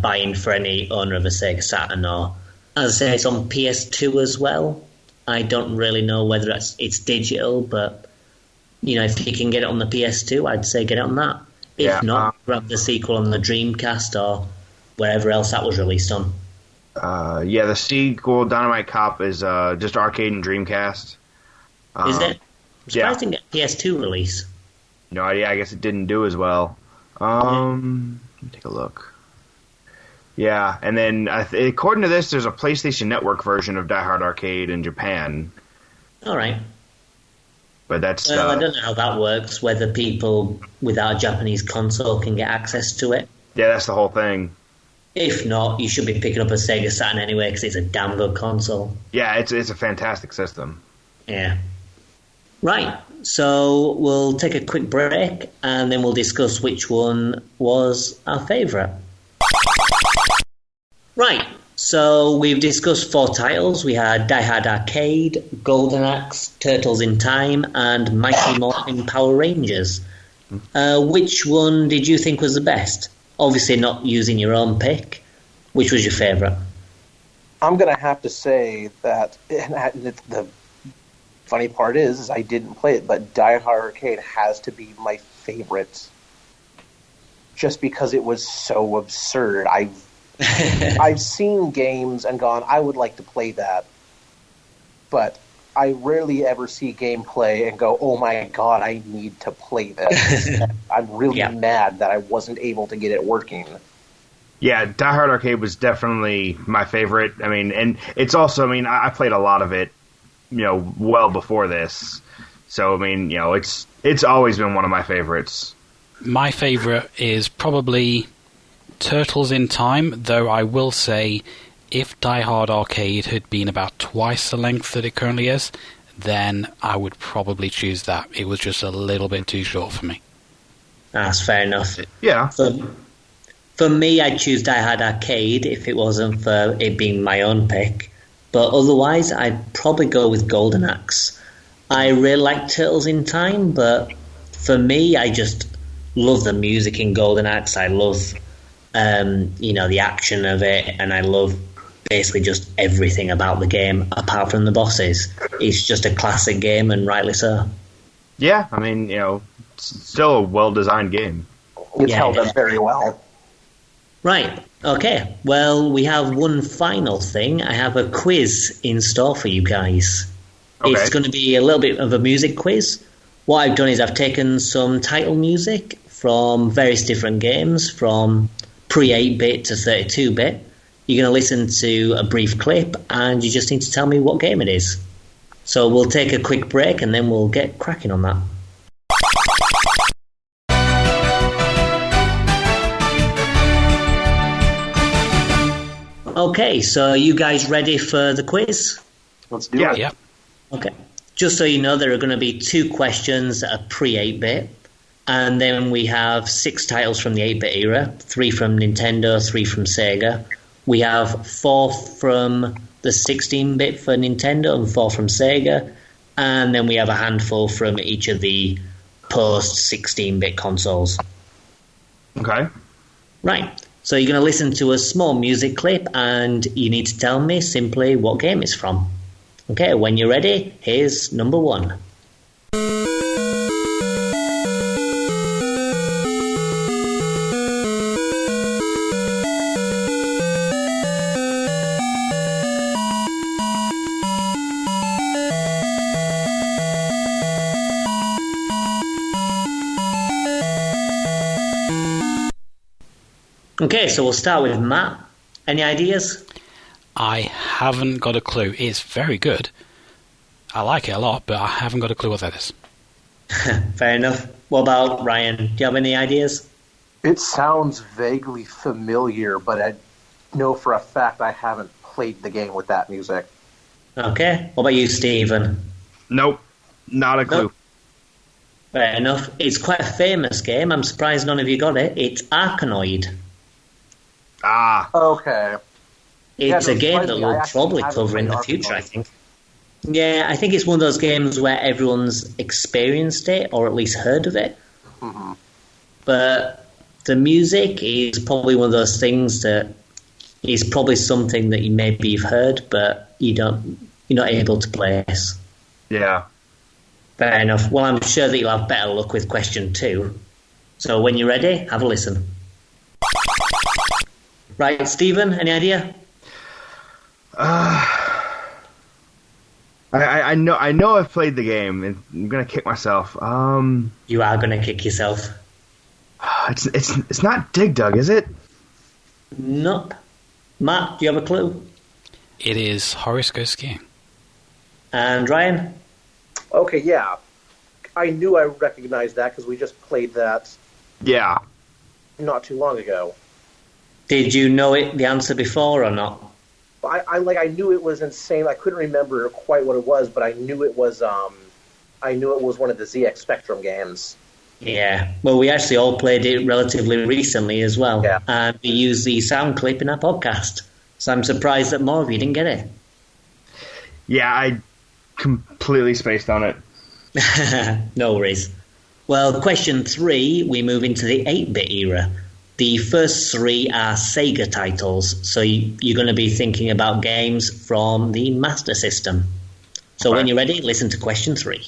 buying for any owner of a Sega Saturn. Or, as I say, it's on PS2 as well. I don't really know whether it's digital, but if you can get it on the PS2, I'd say get it on that. If not, grab the sequel on the Dreamcast or wherever else that was released on. The sequel, Dynamite Cop, is just arcade and Dreamcast. Is it? I'm surprised it didn't get PS2 release. No idea. I guess it didn't do as well. Let me take a look. Yeah, and then according to this, there's a PlayStation Network version of Die Hard Arcade in Japan. All right. But that's... Well, I don't know how that works, whether people without a Japanese console can get access to it. Yeah, that's the whole thing. If not, you should be picking up a Sega Saturn anyway, because it's a damn good console. Yeah, it's a fantastic system. Yeah. Right, so we'll take a quick break, and then we'll discuss which one was our favourite. Right, so we've discussed 4 titles. We had Die Hard Arcade, Golden Axe, Turtles in Time, and Mighty Morphin Power Rangers. Which one did you think was the best? Obviously not using your own pick. Which was your favourite? I'm going to have to say that, the funny part is I didn't play it, but Die Hard Arcade has to be my favorite. Just because it was so absurd. I've seen games and gone, I would like to play that. But I rarely ever see gameplay and go, oh my god, I need to play this. I'm really mad that I wasn't able to get it working. Yeah, Die Hard Arcade was definitely my favorite. I mean, and it's also, I played a lot of it, well before this. So, it's always been one of my favorites. My favorite is probably Turtles in Time, though I will say if Die Hard Arcade had been about twice the length that it currently is, then I would probably choose that. It was just a little bit too short for me. That's fair enough. Yeah. For me, I'd choose Die Hard Arcade if it wasn't for it being my own pick. But otherwise, I'd probably go with Golden Axe. I really like Turtles in Time, but for me, I just love the music in Golden Axe. I love, the action of it, and I love basically just everything about the game, apart from the bosses. It's just a classic game, and rightly so. Yeah, it's still a well-designed game. It's held up very well. Right, okay. Well, we have one final thing. I have a quiz in store for you guys. Okay. It's going to be a little bit of a music quiz. What I've done is I've taken some title music from various different games, from pre-8-bit to 32-bit. You're going to listen to a brief clip, and you just need to tell me what game it is. So we'll take a quick break, and then we'll get cracking on that. Okay, so are you guys ready for the quiz? Let's do it. Yeah. Okay. Just so you know, there are going to be 2 questions that are pre-8-bit, and then we have 6 titles from the 8-bit era, 3 from Nintendo, 3 from Sega. We have 4 from the 16-bit for Nintendo and 4 from Sega, and then we have a handful from each of the post-16-bit consoles. Okay. Right. So you're going to listen to a small music clip, and you need to tell me simply what game it's from. Okay, when you're ready, here's number 1. Okay, so we'll start with Matt. Any ideas? I haven't got a clue. It's very good. I like it a lot, but I haven't got a clue what that is. Fair enough. What about Ryan? Do you have any ideas? It sounds vaguely familiar, but I know for a fact I haven't played the game with that music. Okay. What about you, Stephen? Nope, not a clue. Nope. Fair enough. It's quite a famous game. I'm surprised none of you got it. It's Arkanoid. Ah. Okay. It's Yeah, a game that surprisingly, we'll I actually probably haven't cover in the played future, I Arkanoid. think. Yeah, I think it's one of those games where everyone's experienced it, or at least heard of it. Mm-hmm. But the music is probably one of those things that is probably something that maybe you've heard, but you're not able to place. Yeah. Fair enough. Well, I'm sure that you'll have better luck with question 2. So when you're ready, have a listen. Right, Stephen, any idea? I know I've played the game, and I'm gonna kick myself. You are going to kick yourself. It's not Dig Dug, is it? Nope. Matt, do you have a clue? It is Horace Goes Skiing. And Ryan? Okay, yeah. I knew I recognized that because we just played that Yeah. not too long ago. Did you know the answer before or not? I knew it was insane. I couldn't remember quite what it was, but I knew it was one of the ZX Spectrum games. Yeah. Well, we actually all played it relatively recently as well. Yeah. And we used the sound clip in our podcast. So I'm surprised that more of you didn't get it. Yeah, I completely spaced on it. No worries. Well, question 3, we move into the 8-bit era. The first 3 are Sega titles, so you're going to be thinking about games from the Master System. So when you're ready, listen to question 3.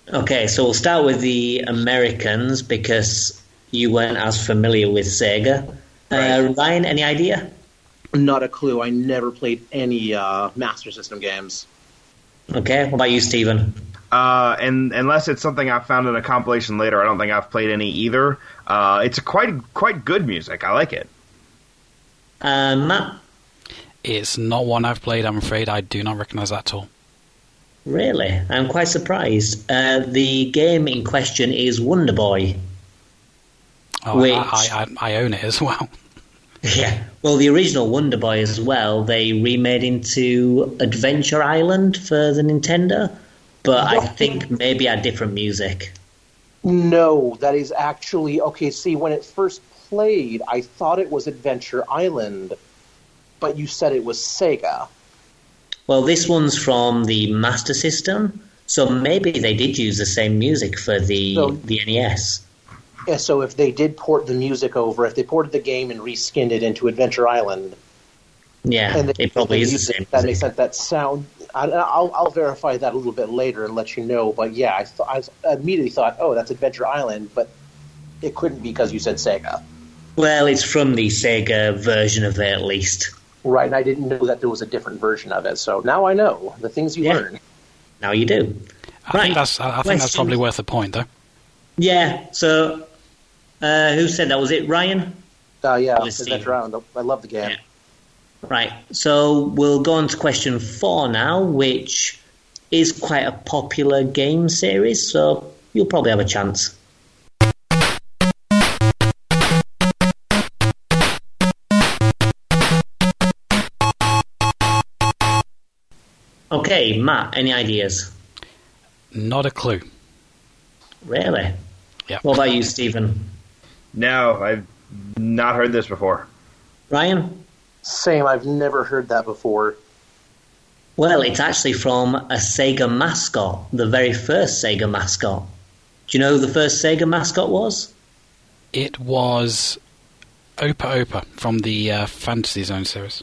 Okay, so we'll start with the Americans because you weren't as familiar with Sega. Ryan, any idea? Not a clue. I never played any Master System games. Okay, what about you, Stephen? And unless it's something I found in a compilation later, I don't think I've played any either. It's a quite good music. I like it. Matt? It's not one I've played, I'm afraid. I do not recognise that at all. Really? I'm quite surprised. The game in question is Wonder Boy. Oh, Which- I own it as well. Yeah. Well, the original Wonder Boy as well, they remade into Adventure Island for the Nintendo, but I think maybe had different music. No, that is actually... Okay, see, when it first played, I thought it was Adventure Island, but you said it was Sega. Well, this one's from the Master System, so maybe they did use the same music for the NES. Yeah, so if they did port the music over, if they ported the game and reskinned it into Adventure Island... Yeah, and it probably is the same That music. makes sense. That sound... I'll verify that a little bit later and let you know, but yeah, I immediately thought, oh, that's Adventure Island, but it couldn't be because you said Sega. Well, it's from the Sega version of it, at least. Right, and I didn't know that there was a different version of it, so now I know the things you learn. Now you do. I think that's probably worth a point, though. Yeah, so who said that? Was it Ryan? Yeah, Was Steve. Adventure Island. I love the game. Yeah. Right, so we'll go on to question 4 now, which is quite a popular game series, so you'll probably have a chance. Okay, Matt, any ideas? Not a clue. Really? Yeah. What about you, Stephen? No, I've not heard this before. Ryan? Same, I've never heard that before. Well, it's actually from a Sega mascot, the very first Sega mascot. Do you know who the first Sega mascot was? It was Opa Opa from the Fantasy Zone series.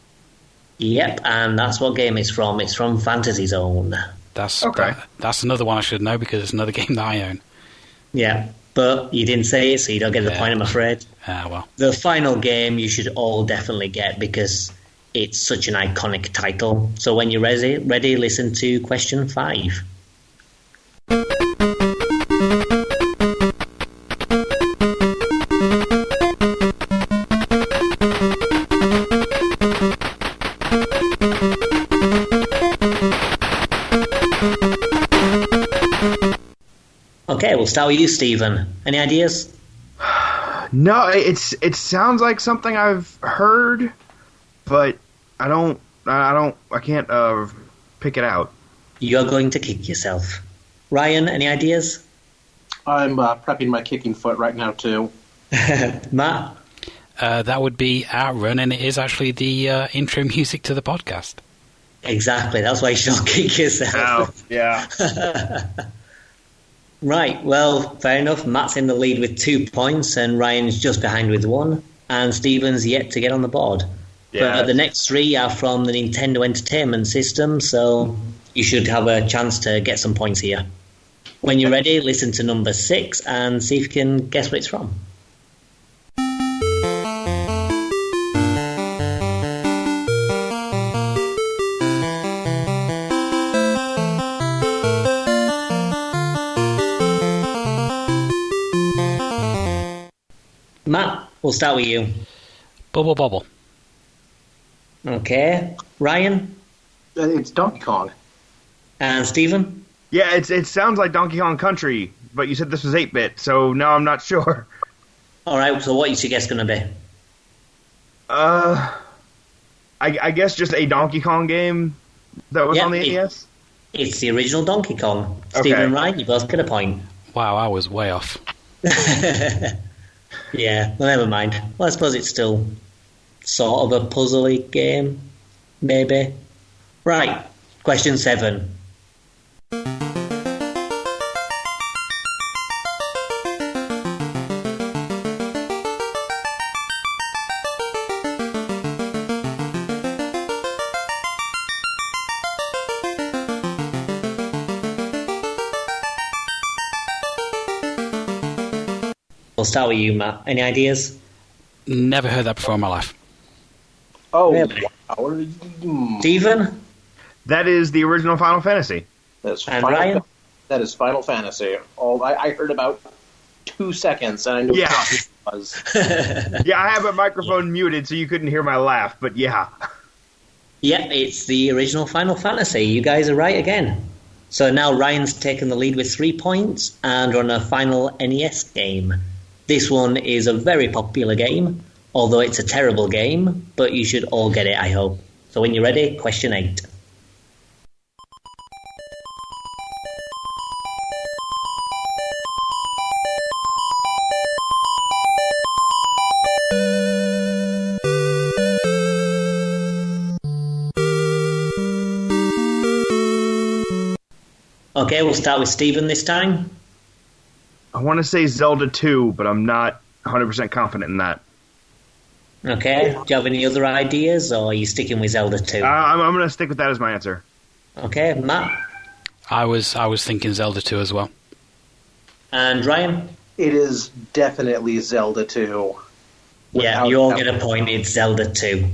Yep, and that's what game it's from. It's from Fantasy Zone. That's Okay. That's another one I should know because it's another game that I own. Yeah, but you didn't say it, so you don't get the point, I'm afraid. Well. The final game you should all definitely get because It's such an iconic title. So when you're ready, listen to question 5. Okay, we'll start with you, Stephen. Any ideas? No, it sounds like something I've heard, but I can't pick it out. You're going to kick yourself. Ryan, any ideas? I'm prepping my kicking foot right now, too. Matt? That would be Outrun, and it is actually the intro music to the podcast. Exactly, that's why you should kick yourself. Oh, yeah. Right, well, fair enough. Matt's in the lead with 2 points, and Ryan's just behind with 1, and Stephen's yet to get on the board. Yeah. But the next 3 are from the Nintendo Entertainment System, so you should have a chance to get some points here. When you're ready, listen to number 6 and see if you can guess what it's from. Matt, we'll start with you. Bubble Bobble. Okay. Ryan? It's Donkey Kong. And Stephen? Yeah, it sounds like Donkey Kong Country, but you said this was 8-bit, so now I'm not sure. Alright, so what is your guess going to be? I guess just a Donkey Kong game that was on the NES? It's the original Donkey Kong. Okay. Stephen and Ryan, you both get a point. Wow, I was way off. Yeah, well, never mind. Well, I suppose it's still sort of a puzzly game, maybe. Right, question 7. We'll start with you, Matt. Any ideas? Never heard that before in my life. Oh, Really? wow. Stephen? That is the original Final Fantasy. That's And Ryan? That is Final Fantasy. I heard about 2 seconds, and I knew Yeah. what it was. Yeah, I have a microphone muted so you couldn't hear my laugh, but yeah. Yep, it's the original Final Fantasy. You guys are right again. So now Ryan's taken the lead with 3 points and on a final NES game. This one is a very popular game, although it's a terrible game, but you should all get it, I hope. So when you're ready, question 8. Okay, we'll start with Stephen this time. I want to say Zelda 2, but I'm not 100% confident in that. Okay, do you have any other ideas, or are you sticking with Zelda 2? I'm going to stick with that as my answer. Okay, Matt? I was thinking Zelda 2 as well. And Ryan? It is definitely Zelda 2. Yeah, you all get a point. It's Zelda 2.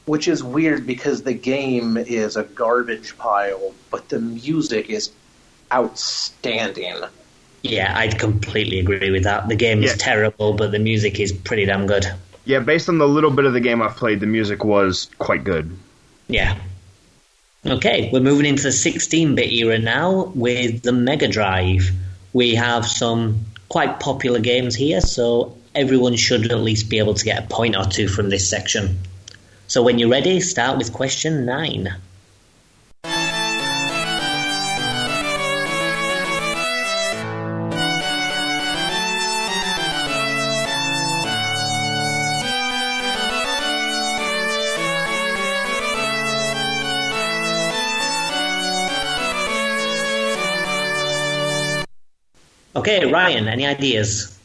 Which is weird because the game is a garbage pile, but the music is outstanding. Yeah, I'd completely agree with that. The game is terrible, but the music is pretty damn good. Yeah, based on the little bit of the game I've played, the music was quite good. Yeah. Okay, we're moving into the 16-bit era now with the Mega Drive. We have some quite popular games here, so everyone should at least be able to get a point or two from this section. So when you're ready, start with question 9. Okay, Ryan, any ideas?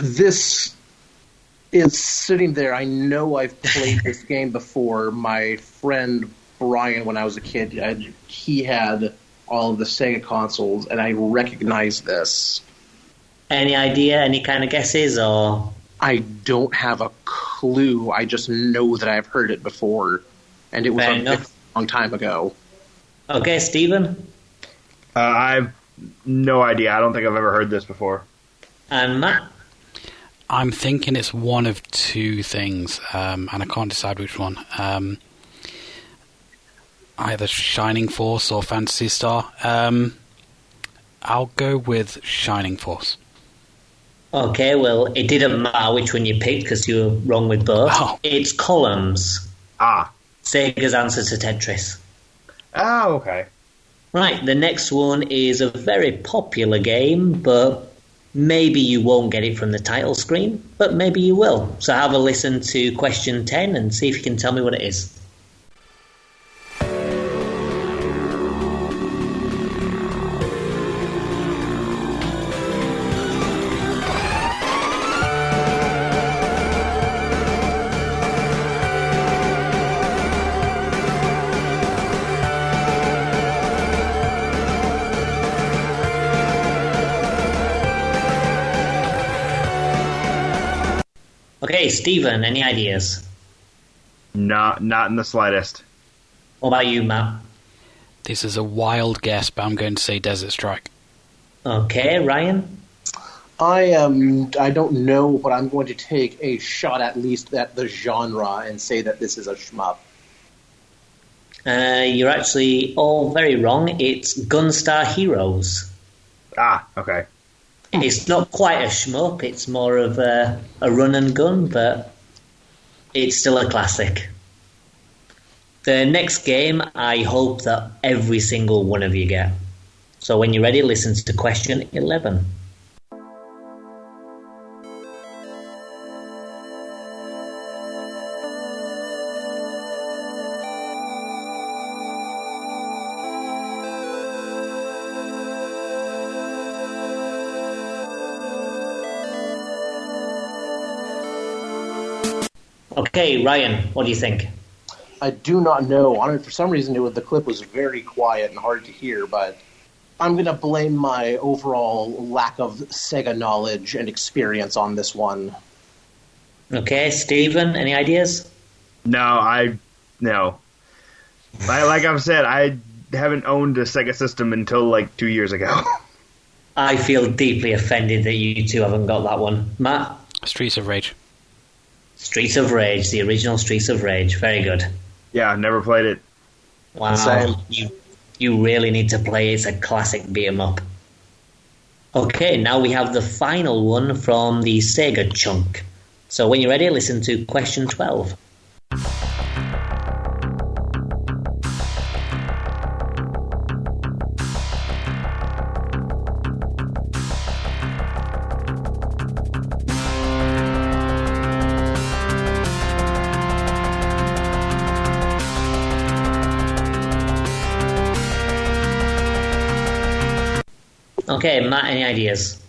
This is sitting there. I know I've played this game before. My friend Brian, when I was a kid, he had all of the Sega consoles, and I recognize this. Any idea, any kind of guesses, or? I don't have a clue. clue. I just know that I've heard it before, and it was Fair a enough. long time ago. Okay, Stephen I've no idea. I don't think I've ever heard this before. and Matt. I'm thinking it's one of two things, and I can't decide which one. Either Shining Force or Phantasy Star. I'll go with Shining Force. Okay, well, it didn't matter which one you picked because you were wrong with both. Oh. It's Columns, Ah. Sega's answer to Tetris. Oh, okay. Right, the next one is a very popular game, but maybe you won't get it from the title screen, but maybe you will. So have a listen to question 10 and see if you can tell me what it is. Okay, Stephen, any ideas? Not in the slightest. What about you, Matt? This is a wild guess, but I'm going to say Desert Strike. Okay, Ryan? I don't know, but I'm going to take a shot at least at the genre and say that this is a shmup. You're actually all very wrong. It's Gunstar Heroes. Ah, okay. It's not quite a shmup, it's more of a run and gun, but it's still a classic. The next game, I hope that every single one of you get. So when you're ready, listen to question 11. Okay, Ryan, what do you think? I do not know. For some reason, the clip was very quiet and hard to hear, but I'm going to blame my overall lack of Sega knowledge and experience on this one. Okay, Stephen, any ideas? No. Like I've said, I haven't owned a Sega system until like 2 years ago. I feel deeply offended that you two haven't got that one. Matt? Streets of Rage. Streets of Rage, the original Streets of Rage. Very good. Yeah, never played it. Wow, Same. you really need to play it. It's a classic beat 'em up. Okay, now we have the final one from the Sega chunk. So when you're ready, listen to question 12. Okay, Matt, any ideas?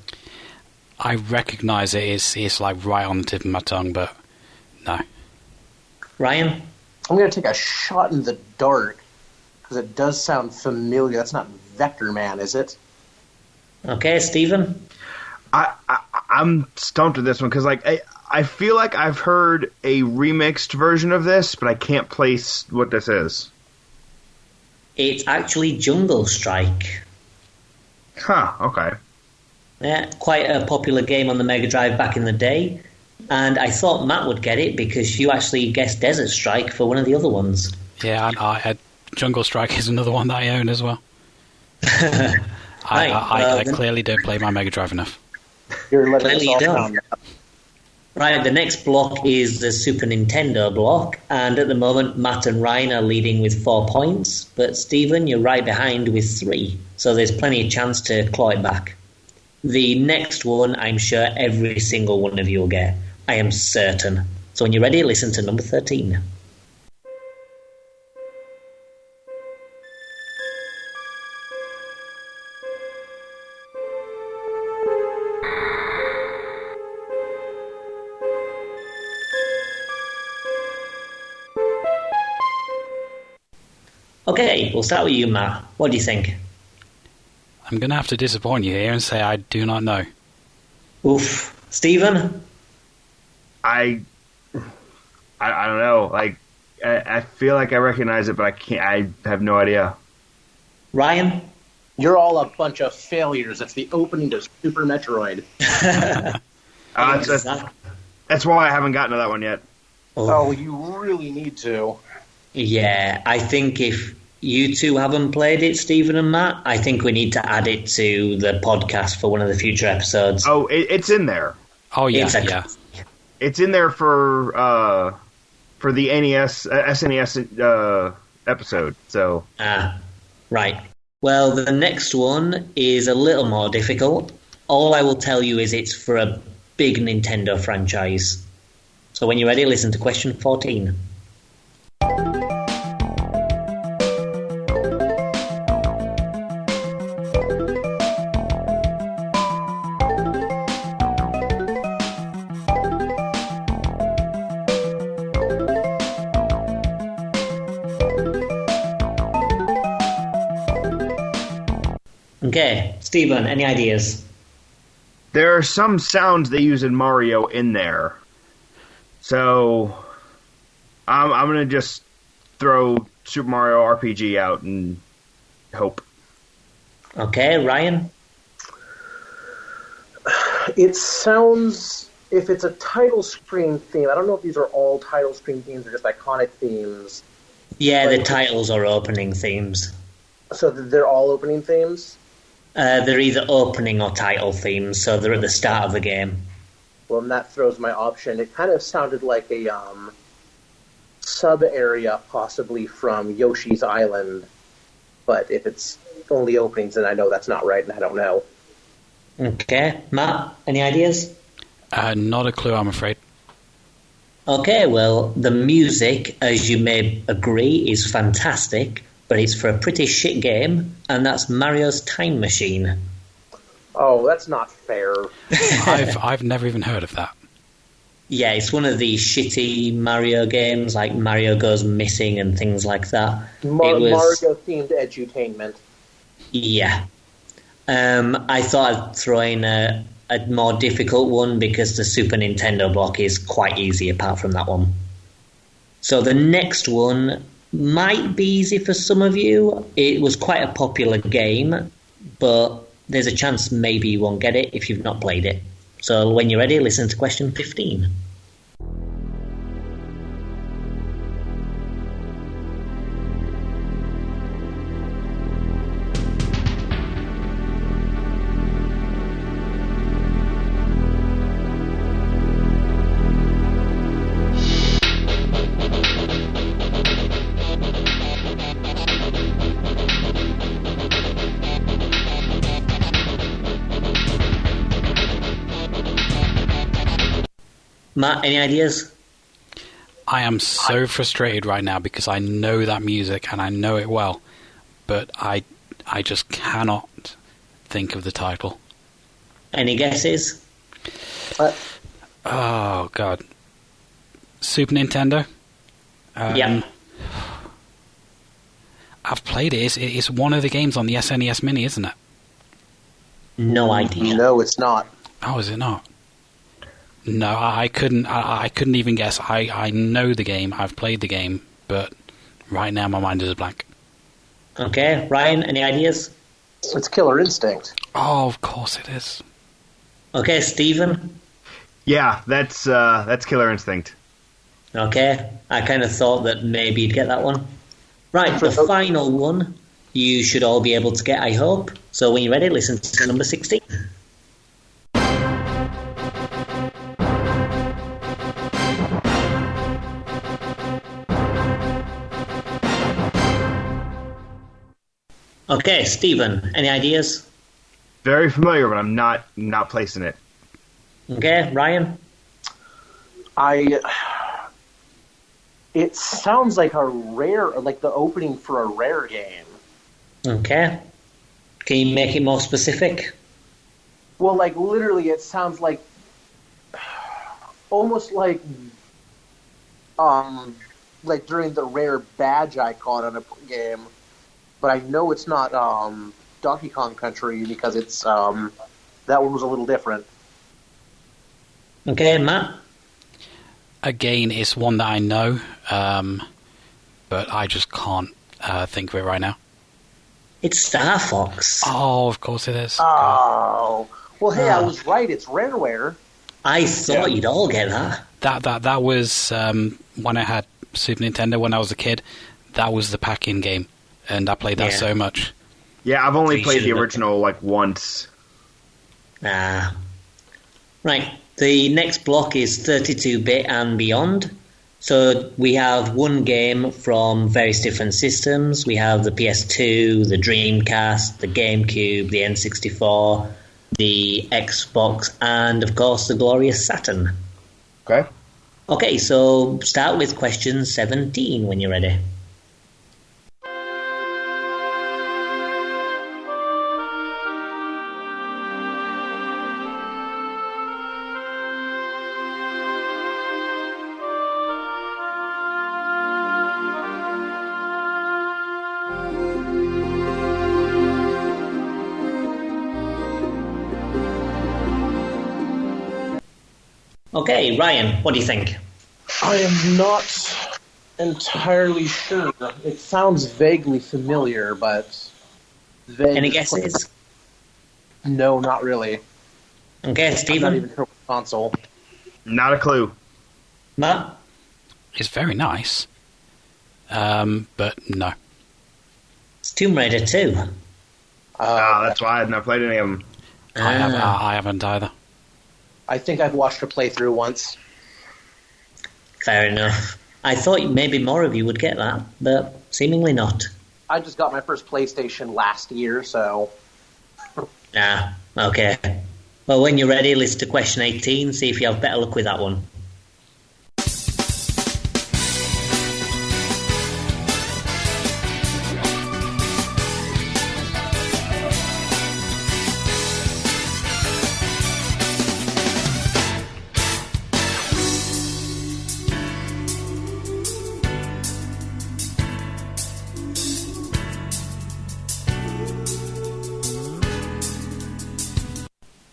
I recognise it. It's like right on the tip of my tongue, but no. Ryan? I'm going to take a shot in the dark because it does sound familiar. That's not Vector Man, is it? Okay, Stephen? I'm stumped with this one because I feel like I've heard a remixed version of this, but I can't place what this is. It's actually Jungle Strike. Huh, okay. Yeah, quite a popular game on the Mega Drive back in the day. And I thought Matt would get it because you actually guessed Desert Strike for one of the other ones. Yeah, I Jungle Strike is another one that I own as well. I clearly don't play my Mega Drive enough. You're letting us Clearly all you don't. down. Right, the next block is the Super Nintendo block, and at the moment Matt and Ryan are leading with 4 points, but Stephen, you're right behind with 3, so there's plenty of chance to claw it back. The next one, I'm sure every single one of you will get. I am certain. So when you're ready, listen to number 13. Okay, we'll start with you, Matt. What do you think? I'm going to have to disappoint you here and say I do not know. Oof. Stephen? I I don't know. Like, I feel like I recognize it, but I can't. I have no idea. Ryan? You're all a bunch of failures. It's the opening to Super Metroid. That's why I haven't gotten to that one yet. Oh, you really need to. Yeah, I think if you two haven't played it, Stephen and Matt, I think we need to add it to the podcast for one of the future episodes. Oh, it's in there. Oh, yeah, yeah. It's in there for the NES, SNES episode. So right. Well, the next one is a little more difficult. All I will tell you is it's for a big Nintendo franchise. So when you're ready, listen to question 14. Okay, Stephen, any ideas? there are some sounds they use in Mario in there. So I'm going to just throw Super Mario RPG out and hope. Okay, Ryan? It sounds, if it's a title screen theme, I don't know if these are all title screen themes or just iconic themes. Yeah, the titles are opening themes. So they're all opening themes? They're either opening or title themes, so they're at the start of the game. Well, and that throws my option. It kind of sounded like a sub-area, possibly from Yoshi's Island. But if it's only openings, then I know that's not right, and I don't know. Okay. Matt, any ideas? Not a clue, I'm afraid. Okay, well, the music, as you may agree, is fantastic, but it's for a pretty shit game, and that's Mario's Time Machine. Oh, that's not fair. I've never even heard of that. Yeah, it's one of these shitty Mario games, like Mario Goes Missing and things like that. Mario-themed edutainment. Yeah. I thought I'd throw in a more difficult one because the Super Nintendo block is quite easy apart from that one. So the next one might be easy for some of you. It was quite a popular game, but there's a chance maybe you won't get it if you've not played it. So when you're ready, listen to question 15. Matt, any ideas? I am so frustrated right now because I know that music and I know it well, but I just cannot think of the title. Any guesses? Oh, God. Super Nintendo? Yeah. I've played it. It's one of the games on the SNES Mini, isn't it? No idea. No, it's not. Oh, is it not? No, I couldn't. I couldn't even guess. I know the game. I've played the game, but right now my mind is a blank. Okay, Ryan, any ideas? It's Killer Instinct. Oh, of course it is. Okay, Stephen? Yeah, that's Killer Instinct. Okay, I kind of thought that maybe you'd get that one. Right, the final one you should all be able to get, I hope. So when you're ready, listen to number 16. Okay, Stephen, any ideas? Very familiar, but I'm not placing it. Okay, Ryan? It sounds like like the opening for a Rare game. Okay. Can you make it more specific? Well, like literally, it sounds like almost like during the Rare badge icon on a game. But I know it's not Donkey Kong Country because it's that one was a little different. Okay, Matt? Again, it's one that I know, but I just can't think of it right now. It's Star Fox. Oh, of course it is. Oh. Well, hey, I was right. It's Rareware. I thought you'd all get that. That was when I had Super Nintendo when I was a kid. That was the pack-in game, and I played that so much. Yeah, I've only You played the should've original once. Right. The next block is 32-bit and beyond. So we have one game from various different systems. We have the PS2, the Dreamcast, the GameCube, the N64, the Xbox, and of course the glorious Saturn. Okay. Okay, so start with question 17 when you're ready. Okay, Ryan, what do you think? I am not entirely sure. It sounds vaguely familiar, but... Any guesses? No, not really. Okay, I'm not Stephen? even sure what console. Not a clue. Matt? It's very nice, but no. It's Tomb Raider 2. That's why I've not played any of them. I haven't either. I think I've watched a playthrough once. Fair enough. I thought maybe more of you would get that, but seemingly not. I just got my first PlayStation last year, so... Okay. Well, when you're ready, listen to question 18, see if you have better luck with that one.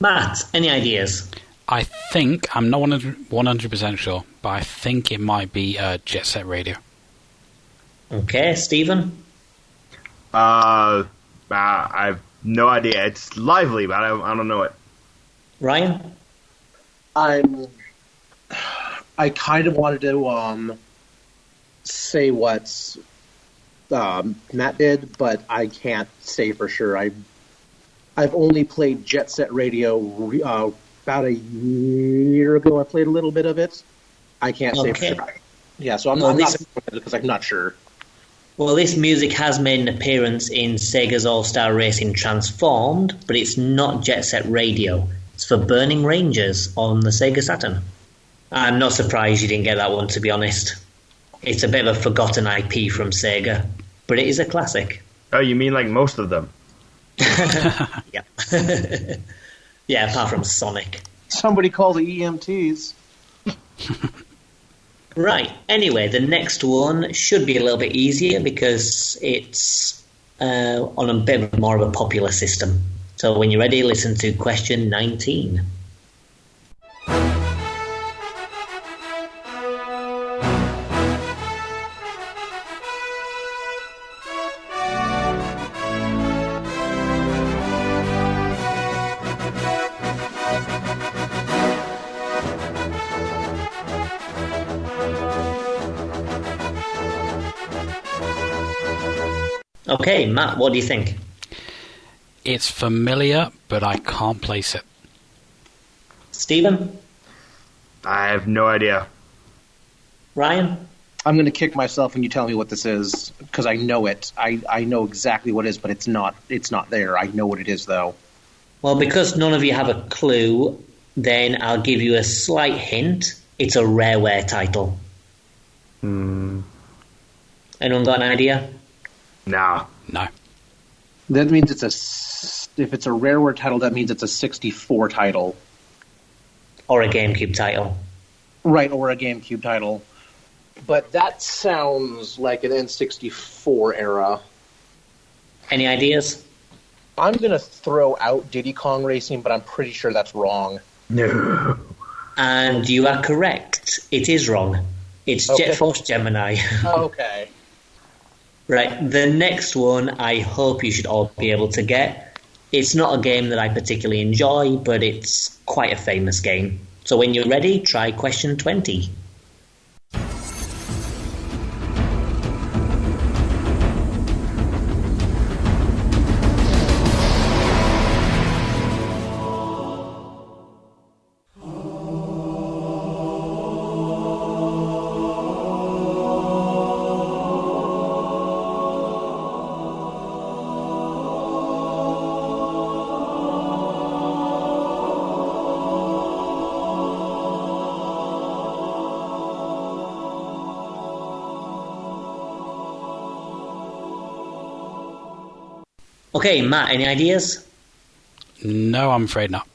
Matt, any ideas? I think, I'm not 100% sure, but I think it might be Jet Set Radio. Okay, Stephen? I have no idea. It's lively, but I don't know it. Ryan? I kind of wanted to say what Matt did, but I can't say for sure. I've only played Jet Set Radio about a year ago. I played a little bit of it. I can't say for sure. Yeah, so I'm not because I'm not sure. Well, this music has made an appearance in Sega's All-Star Racing Transformed, but it's not Jet Set Radio. It's for Burning Rangers on the Sega Saturn. I'm not surprised you didn't get that one, to be honest. It's a bit of a forgotten IP from Sega, but it is a classic. Oh, you mean like most of them? Yeah. Yeah, apart from Sonic. Somebody call the EMTs. Right. Anyway, the next one should be a little bit easier because it's on a bit more of a popular system. So when you're ready, listen to question 19. Okay, Matt, what do you think? It's familiar, but I can't place it. Stephen? I have no idea. Ryan? I'm going to kick myself when you tell me what this is because I know it. I know exactly what it is, but it's not there. I know what it is, though. Well, because none of you have a clue, then I'll give you a slight hint. It's a Rareware title. Anyone got an idea? No. That means if it's a Rareware title, that means it's a 64 title. Or a GameCube title. Right, or a GameCube title. But that sounds like an N64 era. Any ideas? I'm going to throw out Diddy Kong Racing, but I'm pretty sure that's wrong. No. And you are correct. It is wrong. It's Jet Force Gemini. Okay. Right, the next one I hope you should all be able to get. It's not a game that I particularly enjoy, but it's quite a famous game. So when you're ready, try question 20. Okay, Matt, any ideas? No, I'm afraid not.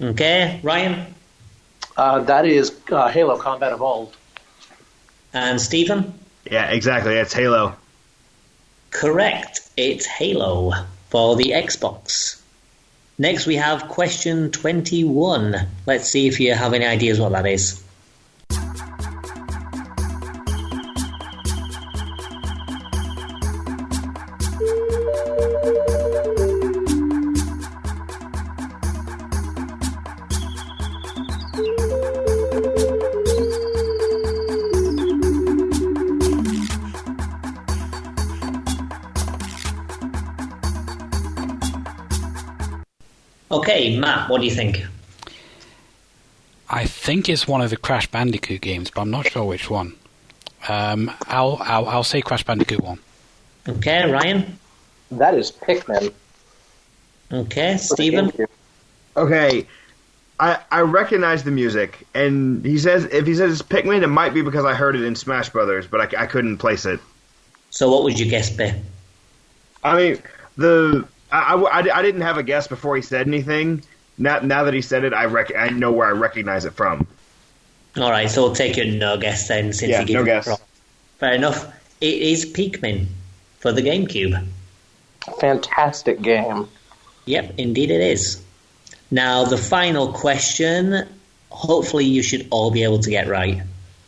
Okay, Ryan? That is Halo Combat Evolved. And Stephen? Yeah, exactly. It's Halo. Correct. It's Halo for the Xbox. Next we have question 21. Let's see if you have any ideas what that is. Okay, Matt, what do you think? I think it's one of the Crash Bandicoot games, but I'm not sure which one. I'll say Crash Bandicoot 1. Okay, Ryan? That is Pikmin. Okay, Stephen? Okay, I recognize the music, and if he says it's Pikmin, it might be because I heard it in Smash Brothers, but I couldn't place it. So what would your guess be? I mean, I didn't have a guess before he said anything. Now that he said it, I know where I recognize it from. All right, so we'll take your no guess then, since you give no it guess. wrong. Fair enough. It is Pikmin for the GameCube. Fantastic game. Yep, indeed it is. Now, the final question, hopefully you should all be able to get right.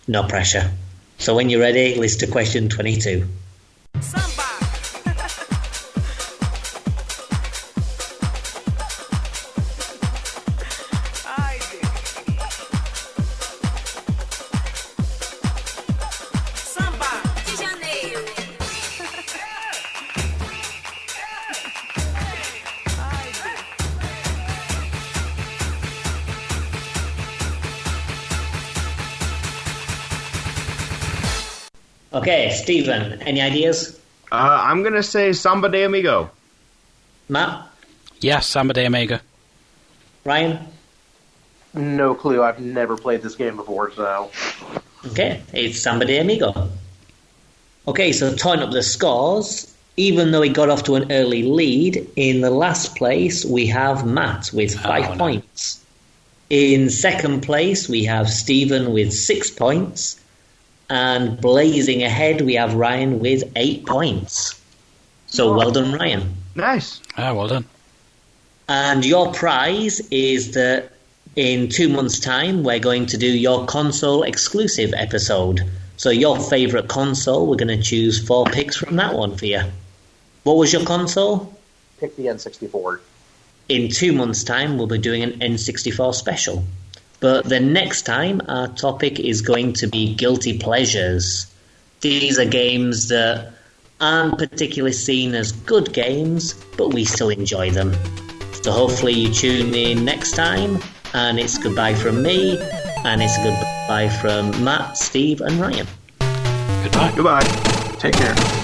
No pressure. So when you're ready, list to question 22. Okay, Stephen, any ideas? I'm going to say Samba de Amigo. Matt? Yes, Samba de Amigo. Ryan? No clue. I've never played this game before, so... Okay, it's Samba de Amigo. Okay, so tying up the scores, even though he got off to an early lead, in the last place we have Matt with 5 points. In second place we have Stephen with 6 points. And blazing ahead, we have Ryan with 8 points. So well done, Ryan. Nice. Well done. And your prize is that in 2 months' time, we're going to do your console exclusive episode. So your favourite console, we're going to choose 4 picks from that one for you. What was your console? Pick the N64. In 2 months' time, we'll be doing an N64 special. But the next time, our topic is going to be guilty pleasures. These are games that aren't particularly seen as good games, but we still enjoy them. So hopefully you tune in next time, and it's goodbye from me, and it's goodbye from Matt, Steve, and Ryan. Goodbye. Goodbye. Take care.